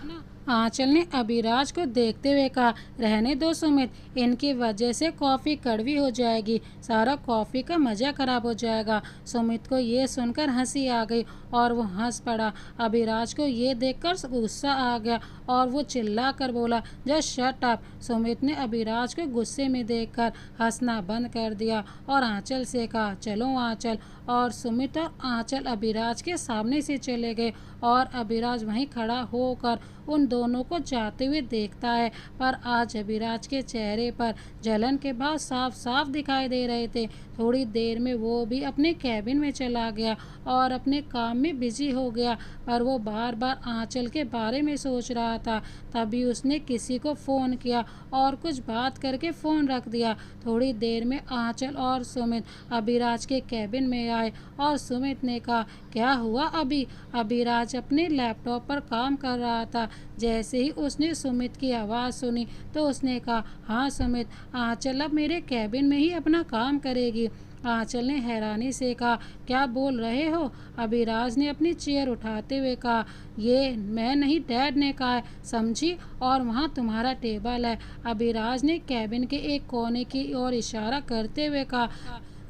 आंचल ने अभिराज को देखते हुए कहा, रहने दो सुमित, इनकी वजह से कॉफ़ी कड़वी हो जाएगी, सारा कॉफ़ी का मज़ा खराब हो जाएगा। सुमित को ये सुनकर हंसी आ गई और वो हंस पड़ा। अभिराज को ये देखकर गुस्सा आ गया और वो चिल्ला कर बोला, जस्ट शट अप। सुमित ने अभिराज को गुस्से में देखकर हंसना बंद कर दिया और आंचल से कहा, चलो आंचल। और सुमित और आंचल अभिराज के सामने से चले गए और अभिराज वहीं खड़ा होकर उन दोनों को जाते हुए देखता है। पर आज अभिराज के चेहरे पर जलन के भाव साफ साफ दिखाई दे रहे थे। थोड़ी देर में वो भी अपने कैबिन में चला गया और अपने काम में बिजी हो गया, पर वो बार बार आंचल के बारे में सोच रहा था। तभी उसने किसी को फ़ोन किया और कुछ बात करके फ़ोन रख दिया। थोड़ी देर में आंचल और सुमित अभिराज के कैबिन में आए और सुमित ने कहा, क्या हुआ अभी? अभिराज अपने लैपटॉप पर काम कर रहा था। जैसे ही उसने सुमित की आवाज़ सुनी तो उसने कहा, हाँ सुमित, आंचल अब मेरे कैबिन में ही अपना काम करेगी। आंचल ने हैरानी से कहा, क्या बोल रहे हो? अभिराज ने अपनी चेयर उठाते हुए कहा, ये मैं नहीं, डैड ने कहा है, समझी? और वहाँ तुम्हारा टेबल है। अभिराज ने कैबिन के एक कोने की ओर इशारा करते हुए कहा,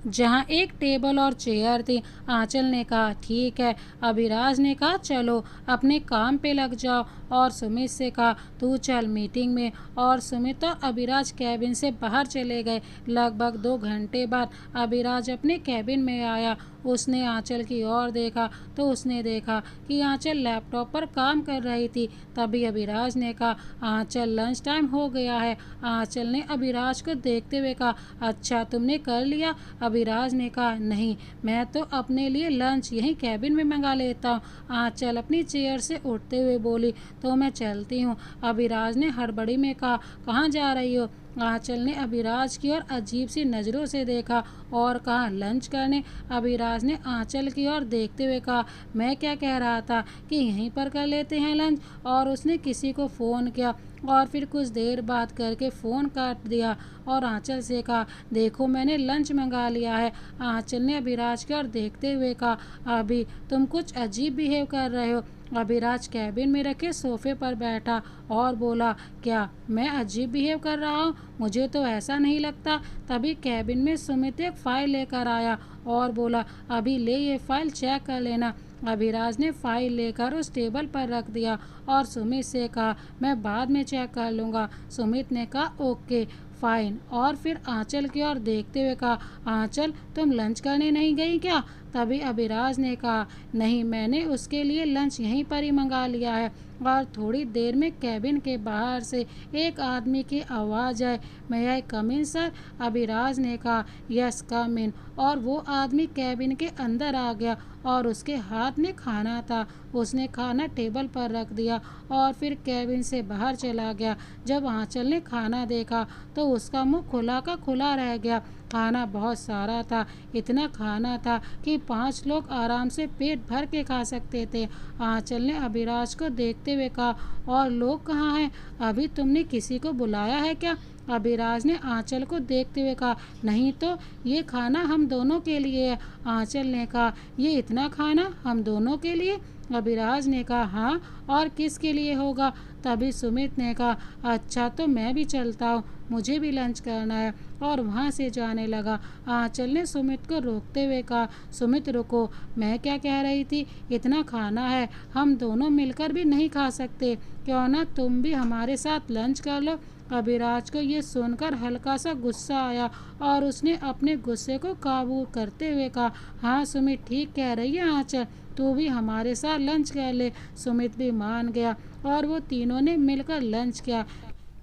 जहाँ एक टेबल और चेयर थी। आंचल ने कहा, ठीक है। अभिराज ने कहा, चलो अपने काम पे लग जाओ। और सुमित से कहा, तू चल मीटिंग में। और सुमित और अभिराज कैबिन से बाहर चले गए। लगभग 2 घंटे बाद अभिराज अपने कैबिन में आया। उसने आंचल की ओर देखा तो उसने देखा कि आंचल लैपटॉप पर काम कर रही थी। तभी अभिराज ने कहा, आंचल लंच टाइम हो गया है। आंचल ने अभिराज को देखते हुए कहा, अच्छा तुमने कर लिया? अभिराज ने कहा, नहीं, मैं तो अपने लिए लंच यहीं कैबिन में मंगा लेता हूँ। आंचल अपनी चेयर से उठते हुए बोली, तो मैं चलती हूँ। अभिराज ने हड़बड़ी में कहा, कहाँ जा रही हो? आंचल ने अभिराज की ओर अजीब सी नज़रों से देखा और कहा, लंच करने। अभिराज ने आंचल की ओर देखते हुए कहा, मैं क्या कह रहा था कि यहीं पर कर लेते हैं लंच। और उसने किसी को फ़ोन किया और फिर कुछ देर बात करके फ़ोन काट दिया और आंचल से कहा, देखो मैंने लंच मंगा लिया है। आंचल ने अभिराज की ओर देखते हुए कहा, अभी तुम कुछ अजीब बिहेव कर रहे हो। अभिराज कैबिन में रखे सोफे पर बैठा और बोला, क्या मैं अजीब बिहेव कर रहा हूँ? मुझे तो ऐसा नहीं लगता। तभी कैबिन में सुमित एक फ़ाइल लेकर आया और बोला, अभी ले ये फ़ाइल चेक कर लेना। अभिराज ने फ़ाइल लेकर उस टेबल पर रख दिया और सुमित से कहा, मैं बाद में चेक कर लूँगा। सुमित ने कहा, ओके फाइन। और फिर आंचल की ओर देखते हुए कहा, आंचल तुम लंच करने नहीं गई क्या? तभी अभिराज ने कहा, नहीं, मैंने उसके लिए लंच यहीं पर ही मंगा लिया है। और थोड़ी देर में कैबिन के बाहर से एक आदमी की आवाज़ आई, मे आई कम इन सर? अभिराज ने कहा, यस कम इन। और वो आदमी कैबिन के अंदर आ गया और उसके हाथ में खाना था। उसने खाना टेबल पर रख दिया और फिर कैबिन से बाहर चला गया। जब आंचल ने खाना देखा तो उसका मुंह खुला का खुला रह गया। खाना बहुत सारा था, इतना खाना था कि 5 लोग आराम से पेट भर के खा सकते थे। आंचल ने अभिराज को देखते हुए कहा, और लोग कहाँ हैं? अभी तुमने किसी को बुलाया है क्या? अभिराज ने आंचल को देखते हुए कहा, नहीं तो, ये खाना हम दोनों के लिए है। आंचल ने कहा, ये इतना खाना हम दोनों के लिए? अभिराज ने कहा हाँ, और किसके लिए होगा? तभी सुमित ने कहा अच्छा तो मैं भी चलता हूँ, मुझे भी लंच करना है, और वहाँ से जाने लगा। आंचल ने सुमित को रोकते हुए कहा सुमित रुको, मैं क्या कह रही थी, इतना खाना है, हम दोनों मिलकर भी नहीं खा सकते, क्यों ना तुम भी हमारे साथ लंच कर लो। अभिराज को ये सुनकर हल्का सा गुस्सा आया और उसने अपने गुस्से को काबू करते हुए कहा हाँ सुमित ठीक कह रही है आंचल, तू भी हमारे साथ लंच कर ले। सुमित भी मान गया और वो तीनों ने मिलकर लंच किया।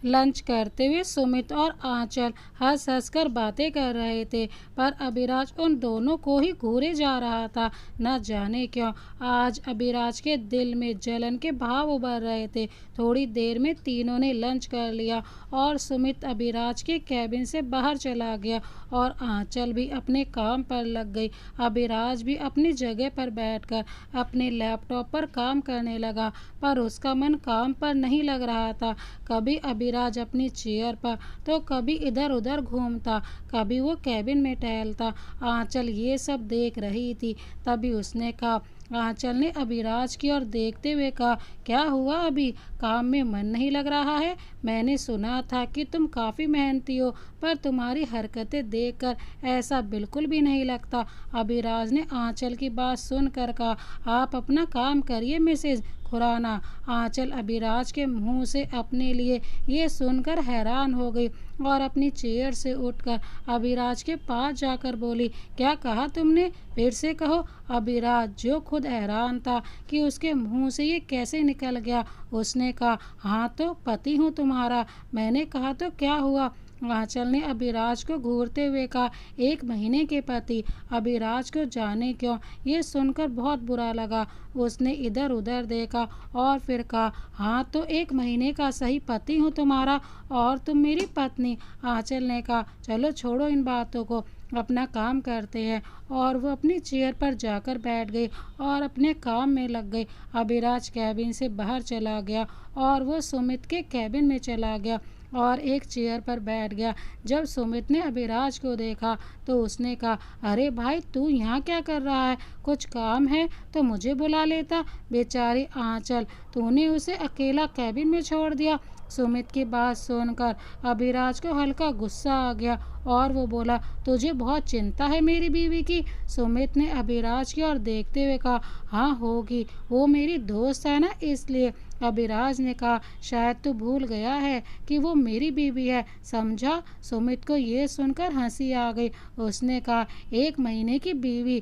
लंच करते हुए सुमित और आंचल हंस हंस कर बातें कर रहे थे, पर अभिराज उन दोनों को ही घूरे जा रहा था। न जाने क्यों आज अभिराज के दिल में जलन के भाव उभर रहे थे। थोड़ी देर में तीनों ने लंच कर लिया और सुमित अभिराज के कैबिन से बाहर चला गया और आंचल भी अपने काम पर लग गई। अभिराज भी अपनी जगह पर बैठकर अपने लैपटॉप पर काम करने लगा, पर उसका मन काम पर नहीं लग रहा था। कभी अभिराज अपनी चेयर पर तो कभी इधर उधर घूमता, कभी वो कैबिन में टहलता। आंचल ये सब देख रही थी। तभी उसने कहा आंचल ने अभिराज की ओर देखते हुए कहा क्या हुआ, अभी काम में मन नहीं लग रहा है? मैंने सुना था कि तुम काफ़ी मेहनती हो, पर तुम्हारी हरकतें देखकर ऐसा बिल्कुल भी नहीं लगता। अभिराज ने आंचल की बात सुनकर कहा आप अपना काम करिए मिसेज खुराना। आंचल अभिराज के मुंह से अपने लिए ये सुनकर हैरान हो गई और अपनी चेयर से उठकर अभिराज के पास जाकर बोली क्या कहा तुमने, फिर से कहो। अभिराज जो खुद हैरान था कि उसके मुंह से ये कैसे निकल गया, उसने कहा हाँ तो पति हूँ तुम्हारा। मैंने कहा तो क्या हुआ? आंचल ने अभिराज को घूरते हुए कहा 1 महीने के पति। अभिराज को जाने क्यों ये सुनकर बहुत बुरा लगा। उसने इधर उधर देखा और फिर कहा हाँ तो 1 महीने का सही पति हूँ तुम्हारा और तुम मेरी पत्नी। आंचल ने कहा चलो छोड़ो इन बातों को, अपना काम करते हैं। और वो अपनी चेयर पर जाकर बैठ गई और अपने काम में लग गई। अभिराज कैबिन से बाहर चला गया और वो सुमित के कैबिन में चला गया और एक चेयर पर बैठ गया। जब सुमित ने अभिराज को देखा तो उसने कहा अरे भाई तू यहाँ क्या कर रहा है, कुछ काम है तो मुझे बुला लेता। बेचारी आंचल, तूने उसे अकेला कैबिन में छोड़ दिया। सुमित की बात सुनकर अभिराज को हल्का गुस्सा आ गया और वो बोला तुझे बहुत चिंता है मेरी बीवी की। सुमित ने अभिराज की ओर देखते हुए कहा हाँ होगी, वो मेरी दोस्त है ना इसलिए। अभिराज ने कहा शायद तू भूल गया है कि वो मेरी बीवी है, समझा। सुमित को ये सुनकर हंसी आ गई। उसने कहा 1 महीने की बीवी?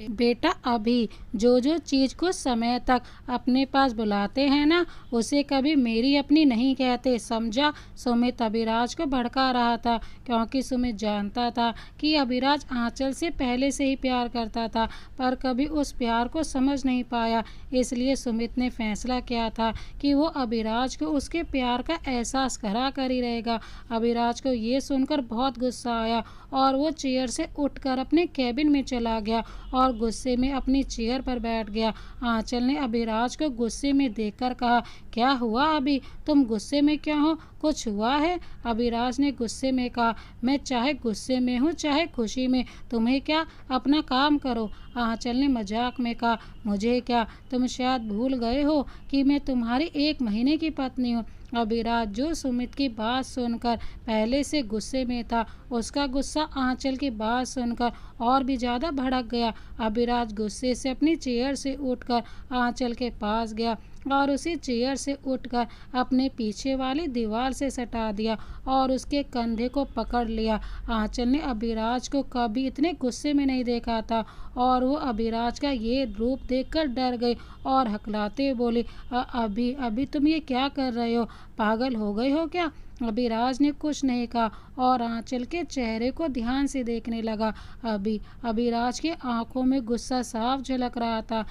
बेटा अभी जो चीज़ कुछ समय तक अपने पास बुलाते हैं ना, उसे कभी मेरी अपनी नहीं कहते, समझा। सुमित अभिराज को भड़का रहा था क्योंकि सुमित जानता था कि अभिराज आंचल से पहले से ही प्यार करता था, पर कभी उस प्यार को समझ नहीं पाया। इसलिए सुमित ने फैसला किया था कि वो अभिराज को उसके प्यार का एहसास करा कर ही रहेगा। अभिराज को ये सुनकर बहुत गुस्सा आया और वो चेयर से उठकर अपने कैबिन में चला गया और गुस्से में अपनी चेयर पर बैठ गया। आंचल ने अभिराज को गुस्से में देखकर कहा क्या हुआ अभी, तुम गुस्से में क्यों हो, कुछ हुआ है? अभिराज ने गुस्से में कहा मैं चाहे गुस्से में हूँ चाहे खुशी में, तुम्हें क्या, अपना काम करो। आंचल ने मजाक में कहा मुझे क्या, तुम शायद भूल गए हो कि मैं तुम्हारी 1 महीने की पत्नी हूँ। अभिराज जो सुमित की बात सुनकर पहले से गुस्से में था, उसका गुस्सा आंचल की बात सुनकर और भी ज़्यादा भड़क गया। अभिराज गुस्से से अपनी चेयर से उठकर आंचल के पास गया और उसी चेयर से उठकर अपने पीछे वाली दीवार से सटा दिया और उसके कंधे को पकड़ लिया। आंचल ने अभिराज को कभी इतने गुस्से में नहीं देखा था और वो अभिराज का ये रूप देखकर डर गई और हकलाते हुए बोली अभी अभी तुम ये क्या कर रहे हो, पागल हो गए हो क्या? अभिराज ने कुछ नहीं कहा और आंचल के चेहरे को ध्यान से देखने लगा। अभिराज के आंखों में गुस्सा साफ झलक रहा था।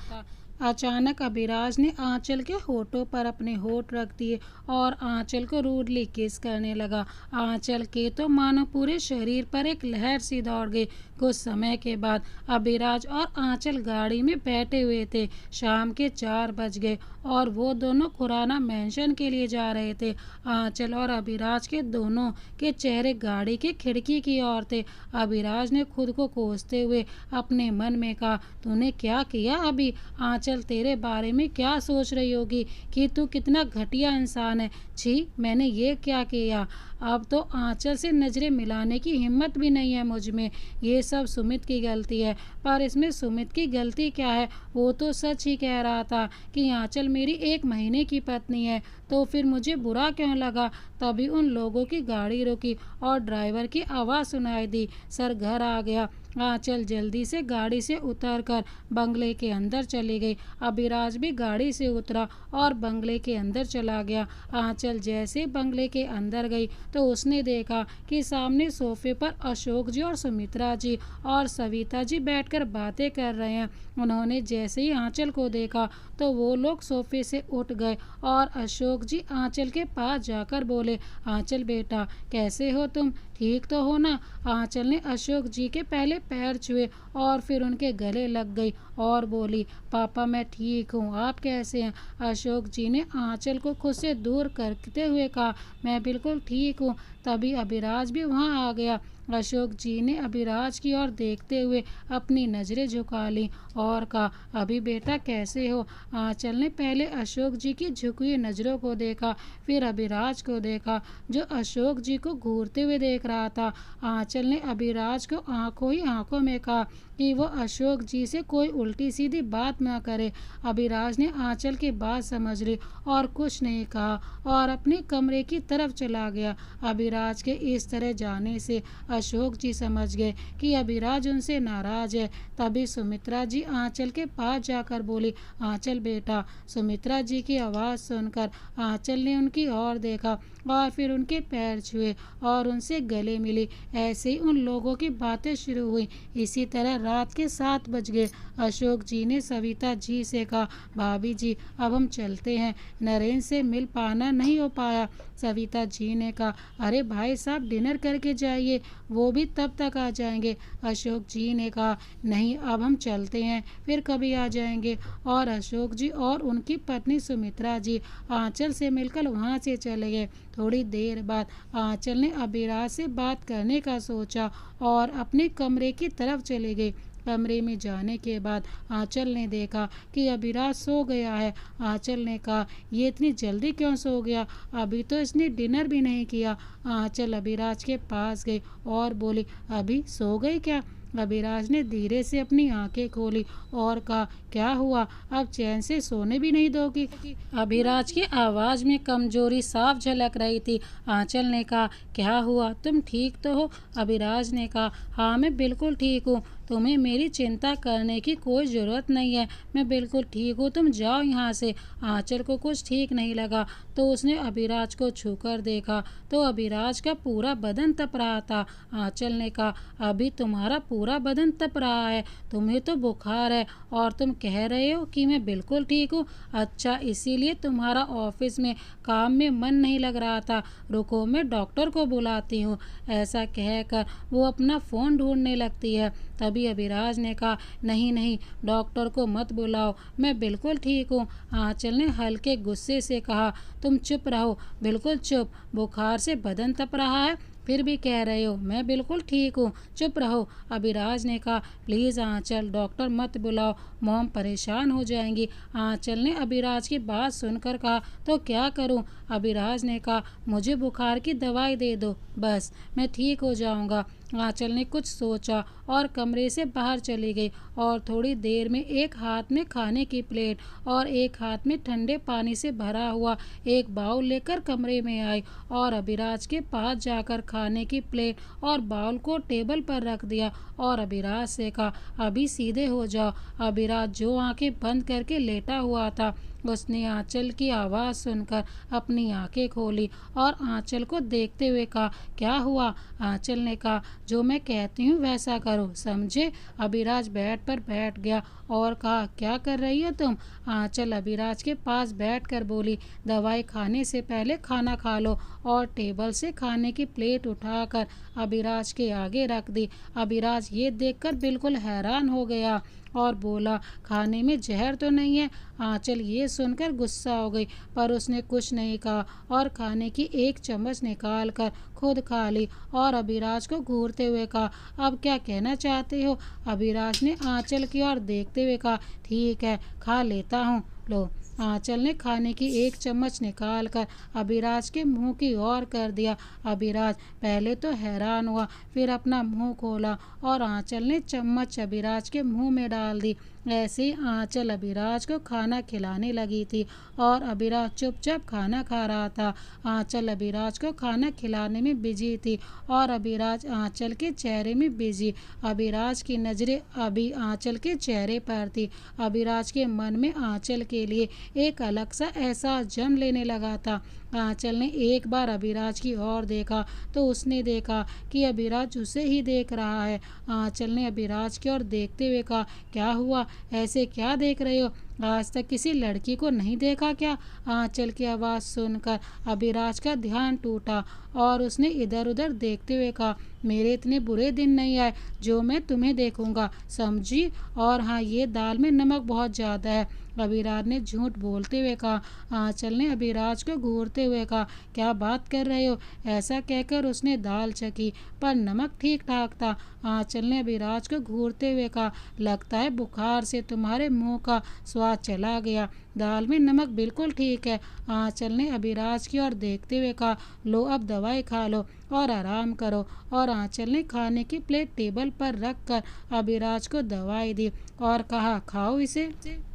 अचानक अभिराज ने आंचल के होठों पर अपने होठ रख दिए और आंचल को रूडली किस करने लगा। आंचल के तो मानो पूरे शरीर पर एक लहर सी दौड़ गई। कुछ समय के बाद अभिराज और आंचल गाड़ी में बैठे हुए थे। शाम के 4 बज गए और वो दोनों खुराना मेंशन के लिए जा रहे थे। आंचल और अभिराज के दोनों के चेहरे गाड़ी की खिड़की की ओर थे। अभिराज ने खुद को कोसते हुए अपने मन में कहा तूने क्या किया अभी? आंचल आंचल तेरे बारे में क्या सोच रही होगी कि तू कितना घटिया इंसान है। छी, मैंने ये क्या किया। अब तो आंचल से नज़रें मिलाने की हिम्मत भी नहीं है मुझ में। ये सब सुमित की गलती है। पर इसमें सुमित की गलती क्या है? वो तो सच ही कह रहा था कि आंचल मेरी 1 महीने की पत्नी है, तो फिर मुझे बुरा क्यों लगा। तभी उन लोगों की गाड़ी रुकी और ड्राइवर की आवाज़ सुनाई दी। सर घर आ गया। आंचल जल्दी से गाड़ी से उतरकर बंगले के अंदर चली गई। अभिराज भी गाड़ी से उतरा और बंगले के अंदर चला गया। आंचल जैसे बंगले के अंदर गई तो उसने देखा कि सामने सोफे पर अशोक जी और सुमित्रा जी और सविता जी बैठकर बातें कर रहे हैं। उन्होंने जैसे ही आंचल को देखा तो वो लोग सोफे से उठ गए और अशोक जी आंचल के पास जाकर बोले, आंचल बेटा, कैसे हो तुम? ठीक तो हो ना? आंचल ने अशोक जी के पहले पैर छुए और फिर उनके गले लग गई और बोली, पापा मैं ठीक हूँ, आप कैसे हैं? अशोक जी ने आंचल को खुद से दूर करते हुए कहा, मैं बिल्कुल ठीक हूँ। तभी अभिराज भी वहाँ आ गया। अशोक जी ने अभिराज की ओर देखते हुए अपनी नज़रें झुका ली और कहा, अभी बेटा कैसे हो? आंचल ने पहले अशोक जी की झुकी हुई नज़रों को देखा, फिर अभिराज को देखा जो अशोक जी को घूरते हुए देख रहा था। आंचल ने अभिराज को आंखों ही आंखों में कहा कि वो अशोक जी से कोई उल्टी सीधी बात ना करे। अभिराज ने आंचल की बात समझ ली और कुछ नहीं कहा और अपने कमरे की तरफ चला गया। अभिराज के इस तरह जाने से अशोक जी समझ गए कि अभिराज उनसे नाराज है। तभी सुमित्रा जी आंचल के पास जाकर बोली, आंचल बेटा। सुमित्रा जी की आवाज़ सुनकर आंचल ने उनकी ओर देखा और फिर उनके पैर छुए और उनसे गले मिली। ऐसे ही उन लोगों की बातें शुरू हुई। इसी तरह रात के 7 बज गए। अशोक जी ने सविता जी से कहा, भाभी जी अब हम चलते हैं, नरेंद्र से मिल पाना नहीं हो पाया। सविता जी ने कहा, अरे भाई साहब डिनर करके जाइए, वो भी तब तक आ जाएंगे। अशोक जी ने कहा, नहीं अब हम चलते हैं, फिर कभी आ जाएंगे। और अशोक जी और उनकी पत्नी सुमित्रा जी आंचल से मिलकर वहाँ से चले गए। थोड़ी देर बाद आंचल ने अभिराज से बात करने का सोचा और अपने कमरे की तरफ चले गई। कमरे में जाने के बाद आंचल ने देखा कि अभिराज सो गया है। आंचल ने कहा, ये इतनी जल्दी क्यों सो गया? अभी तो इसने डिनर भी नहीं किया। आंचल अभिराज के पास गई और बोली, अभी सो गई क्या? अभिराज ने धीरे से अपनी आंखें खोली और कहा, क्या हुआ? अब चैन से सोने भी नहीं दोगी? अभिराज की आवाज़ में कमजोरी साफ झलक रही थी। आंचल ने कहा, क्या हुआ? तुम ठीक तो हो? अभिराज ने कहा, हाँ मैं बिल्कुल ठीक हूँ, तुम्हें मेरी चिंता करने की कोई ज़रूरत नहीं है, मैं बिल्कुल ठीक हूँ, तुम जाओ यहाँ से। आंचल को कुछ ठीक नहीं लगा तो उसने अभिराज को छूकर देखा तो अभिराज का पूरा बदन तप रहा था। आंचल ने कहा, अभी तुम्हारा पूरा बदन तप रहा है, तुम्हें तो बुखार है और तुम कह रहे हो कि मैं बिल्कुल ठीक हूँ। अच्छा, इसीलिए तुम्हारा ऑफिस में काम में मन नहीं लग रहा था। रुको मैं डॉक्टर को बुलाती हूँ। ऐसा कहकर वो अपना फ़ोन ढूंढने लगती है। तभी अभिराज ने कहा, नहीं नहीं, डॉक्टर को मत बुलाओ, मैं बिल्कुल ठीक हूँ। आंचल ने हल्के गुस्से से कहा, तुम चुप रहो, बिल्कुल चुप। बुखार से बदन तप रहा है, फिर भी कह रहे हो मैं बिल्कुल ठीक हूँ, चुप रहो। अभिराज ने कहा, प्लीज़ आंचल, डॉक्टर मत बुलाओ, मॉम परेशान हो जाएंगी। आंचल ने अभिराज की बात सुनकर कहा, तो क्या करूँ? अभिराज ने कहा, मुझे बुखार की दवाई दे दो, बस मैं ठीक हो जाऊँगा। आंचल ने कुछ सोचा और कमरे से बाहर चली गई और थोड़ी देर में एक हाथ में खाने की प्लेट और एक हाथ में ठंडे पानी से भरा हुआ एक बाउल लेकर कमरे में आई और अभिराज के पास जाकर खाने की प्लेट और बाउल को टेबल पर रख दिया और अभिराज से कहा, अभी सीधे हो जाओ। अभिराज जो आंखें बंद करके लेटा हुआ था उसने आंचल की आवाज़ सुनकर अपनी आंखें खोली और आंचल को देखते हुए कहा, क्या हुआ? आंचल ने कहा, जो मैं कहती हूँ वैसा करो, समझे? अभिराज बेड पर बैठ गया और कहा, क्या कर रही हो तुम? आंचल अभिराज के पास बैठकर बोली, दवाई खाने से पहले खाना खा लो, और टेबल से खाने की प्लेट उठाकर अभिराज के आगे रख दी। अभिराज ये देखकर बिल्कुल हैरान हो गया और बोला, खाने में जहर तो नहीं है? आंचल ये सुनकर गुस्सा हो गई, पर उसने कुछ नहीं कहा और खाने की एक चम्मच निकाल कर खुद खा ली और अभिराज को घूरते हुए कहा, अब क्या कहना चाहते हो? अभिराज ने आंचल की ओर देखते हुए कहा, ठीक है, खा लेता हूँ। लो। आंचल ने खाने की एक चम्मच निकाल कर अभिराज के मुंह की ओर कर दिया। अभिराज पहले तो हैरान हुआ, फिर अपना मुंह खोला और आंचल ने चम्मच अभिराज के मुंह में डाल दी। ऐसे ही आंचल अभिराज को खाना खिलाने लगी थी और अभिराज चुपचाप खाना खा रहा था। आंचल अभिराज को खाना खिलाने में बिजी थी और अभिराज आंचल के चेहरे में बिजी। अभिराज की नज़रें अभी आंचल के चेहरे पर थी। अभिराज के मन में आंचल के लिए एक अलग सा एहसास जन्म लेने लगा था। आंचल ने एक बार अभिराज की ओर देखा तो उसने देखा कि अभिराज उसे ही देख रहा है। आंचल ने अभिराज की ओर देखते हुए कहा, क्या हुआ? ऐसे क्या देख रहे हो? आज तक किसी लड़की को नहीं देखा क्या? आंचल की आवाज़ सुनकर अभिराज का ध्यान टूटा और उसने इधर उधर देखते हुए कहा, मेरे इतने बुरे दिन नहीं आए जो मैं तुम्हें देखूंगा, समझी? और हाँ, ये दाल में नमक बहुत ज़्यादा है। अभिराज ने झूठ बोलते हुए कहा। आंचल ने अभिराज को घूरते हुए कहा, क्या बात कर रहे हो? ऐसा कहकर उसने दाल चखी, पर नमक ठीक ठाक था। आंचल ने अभिराज को घूरते हुए कहा, लगता है बुखार से तुम्हारे मुंह का स्वाद चला गया, दाल में नमक बिल्कुल ठीक है। आंचल ने अभिराज की ओर देखते हुए कहा, लो अब दवाई खा लो और आराम करो। और आंचल ने खाने की प्लेट टेबल पर रख कर अभिराज को दवाई दी और कहा, खाओ इसे।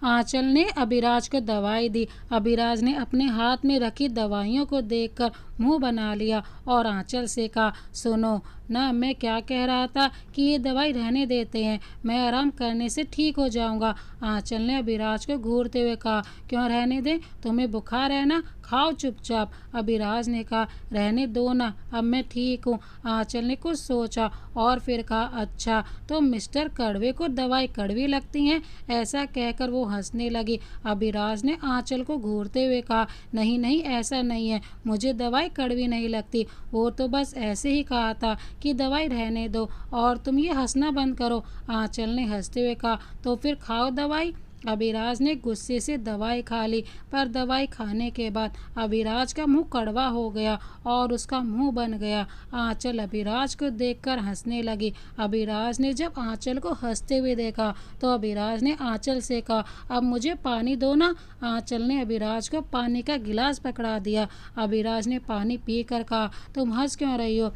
आंचल ने अभिराज को दवाई दी। अभिराज ने अपने हाथ में रखी दवाइयों को देखकर मुंह बना लिया और आंचल से कहा, सुनो ना, मैं क्या कह रहा था कि ये दवाई रहने देते हैं, मैं आराम करने से ठीक हो जाऊंगा। आंचल ने अभिराज को घूरते हुए कहा, क्यों रहने दें? तुम्हें बुखार है ना, खाओ चुपचाप। अभिराज ने कहा, रहने दो ना, अब मैं ठीक हूँ। आंचल ने कुछ सोचा और फिर कहा, अच्छा तो मिस्टर कड़वे को दवाई कड़वी लगती हैं? ऐसा कहकर वो हंसने लगी। अभिराज ने आंचल को घूरते हुए कहा, नहीं नहीं, ऐसा नहीं है, मुझे दवाई कड़वी नहीं लगती, वो तो बस ऐसे ही कहा था कि दवाई रहने दो और तुम ये हंसना बंद करो। आंचल ने हंसते हुए कहा, तो फिर खाओ दवाई। अभिराज ने गुस्से से दवाई खा ली, पर दवाई खाने के बाद अभिराज का मुंह कड़वा हो गया और उसका मुंह बन गया। आंचल अभिराज को देखकर हंसने लगी। अभिराज ने जब आंचल को हंसते हुए देखा तो अभिराज ने आंचल से कहा, अब मुझे पानी दो ना। आंचल ने अभिराज को पानी का गिलास पकड़ा दिया। अभिराज ने पानी पी कर कहा, तुम हंस क्यों रही हो?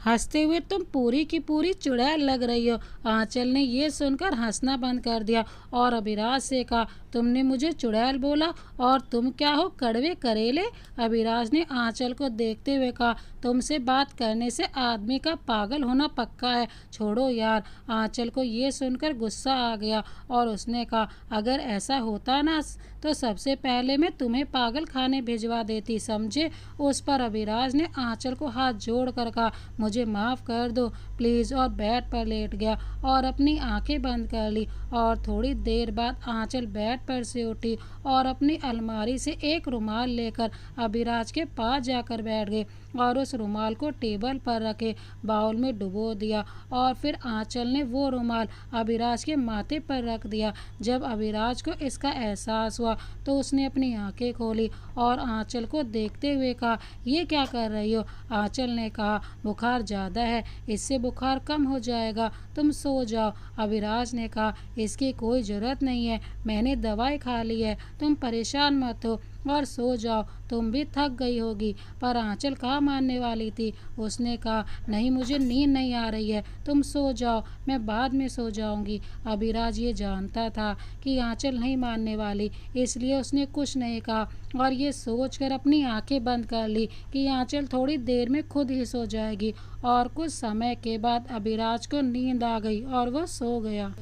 हंसते हुए तुम पूरी की पूरी चुड़ैल लग रही हो। आंचल ने ये सुनकर हंसना बंद कर दिया और अभिराज से कहा, तुमने मुझे चुड़ैल बोला और तुम क्या हो, कड़वे करेले? अभिराज ने आंचल को देखते हुए कहा, तुमसे बात करने से आदमी का पागल होना पक्का है, छोड़ो यार। आंचल को ये सुनकर गुस्सा आ गया और उसने कहा, अगर ऐसा होता ना तो सबसे पहले मैं तुम्हें पागल खाने भिजवा देती, समझे? उस पर अभिराज ने आंचल को हाथ जोड़ कर कहा, मुझे माफ़ कर दो प्लीज़, और बेड पर लेट गया और अपनी आंखें बंद कर ली। और थोड़ी देर बाद आंचल बेड पर से उठी और अपनी अलमारी से एक रुमाल लेकर अभिराज के पास जाकर बैठ गई और उस रुमाल को टेबल पर रखे बाउल में डुबो दिया और फिर आंचल ने वो रुमाल अभिराज के माथे पर रख दिया। जब अभिराज को इसका एहसास हुआ तो उसने अपनी आंखें खोली और आंचल को देखते हुए कहा, ये क्या कर रही हो? आंचल ने कहा, बुखार ज़्यादा है, इससे बुखार कम हो जाएगा, तुम सो जाओ। अभिराज ने कहा, इसकी कोई ज़रूरत नहीं है, मैंने दवाई खा ली है, तुम परेशान मत हो और सो जाओ, तुम भी थक गई होगी। पर आंचल कहाँ मानने वाली थी। उसने कहा, नहीं, मुझे नींद नहीं आ रही है, तुम सो जाओ, मैं बाद में सो जाऊंगी। अभिराज ये जानता था कि आंचल नहीं मानने वाली, इसलिए उसने कुछ नहीं कहा और ये सोचकर अपनी आंखें बंद कर ली कि आंचल थोड़ी देर में खुद ही सो जाएगी। और कुछ समय के बाद अभिराज को नींद आ गई और वह सो गया।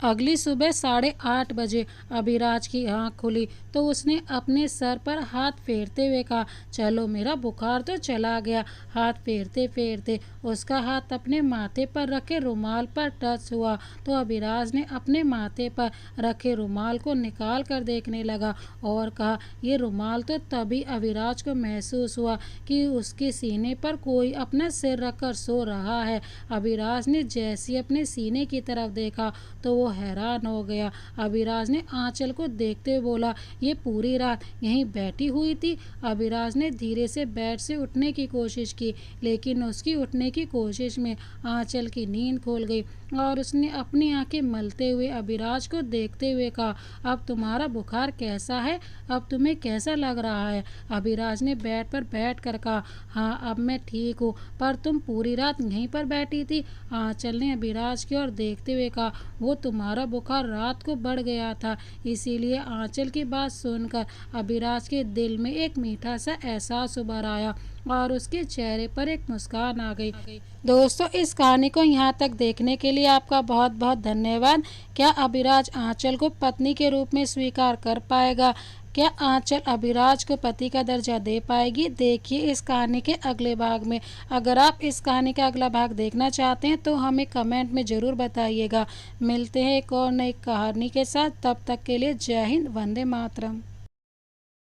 अगली सुबह 8:30 बजे अभिराज की आंख खुली तो उसने अपने सर पर हाथ फेरते हुए कहा, चलो मेरा बुखार तो चला गया। हाथ फेरते फेरते उसका हाथ अपने माथे पर रखे रुमाल पर टच हुआ तो अभिराज ने अपने माथे पर रखे रुमाल को निकाल कर देखने लगा और कहा, ये रुमाल। तो तभी अभिराज को महसूस हुआ कि उसके सीने पर कोई अपना सिर रखकर सो रहा है। अभिराज ने जैसे अपने सीने की तरफ देखा तो वो वो हैरान हो गया। अभिराज ने आंचल को देखते हुए बोला, ये पूरी रात यहीं बैठी हुई थी? अभिराज ने धीरे से बेड से उठने की कोशिश की, लेकिन उसकी उठने की कोशिश में आंचल की नींद खुल गई और उसने अपनी आंखें मलते हुए अभिराज को देखते हुए कहा, अब तुम्हारा बुखार कैसा है? अब तुम्हें कैसा लग रहा है? अभिराज ने बेड पर बैठ कर कहा, हाँ अब मैं ठीक हूँ, पर तुम पूरी रात यहीं पर बैठी थी? आंचल ने अभिराज की ओर देखते हुए कहा, वो तुम्हारा बुखार रात को बढ़ गया था, इसीलिए। आंचल की बात सुनकर अभिराज के दिल में एक मीठा सा एहसास उभर आया और उसके चेहरे पर एक मुस्कान आ गई। दोस्तों, इस कहानी को यहाँ तक देखने के लिए आपका बहुत बहुत धन्यवाद। क्या अभिराज आंचल को पत्नी के रूप में स्वीकार कर पाएगा? क्या आंचल अभिराज को पति का दर्जा दे पाएगी? देखिए इस कहानी के अगले भाग में। अगर आप इस कहानी का अगला भाग देखना चाहते हैं तो हमें कमेंट में ज़रूर बताइएगा। मिलते हैं एक और नई कहानी के साथ, तब तक के लिए जय हिंद, वंदे मातरम।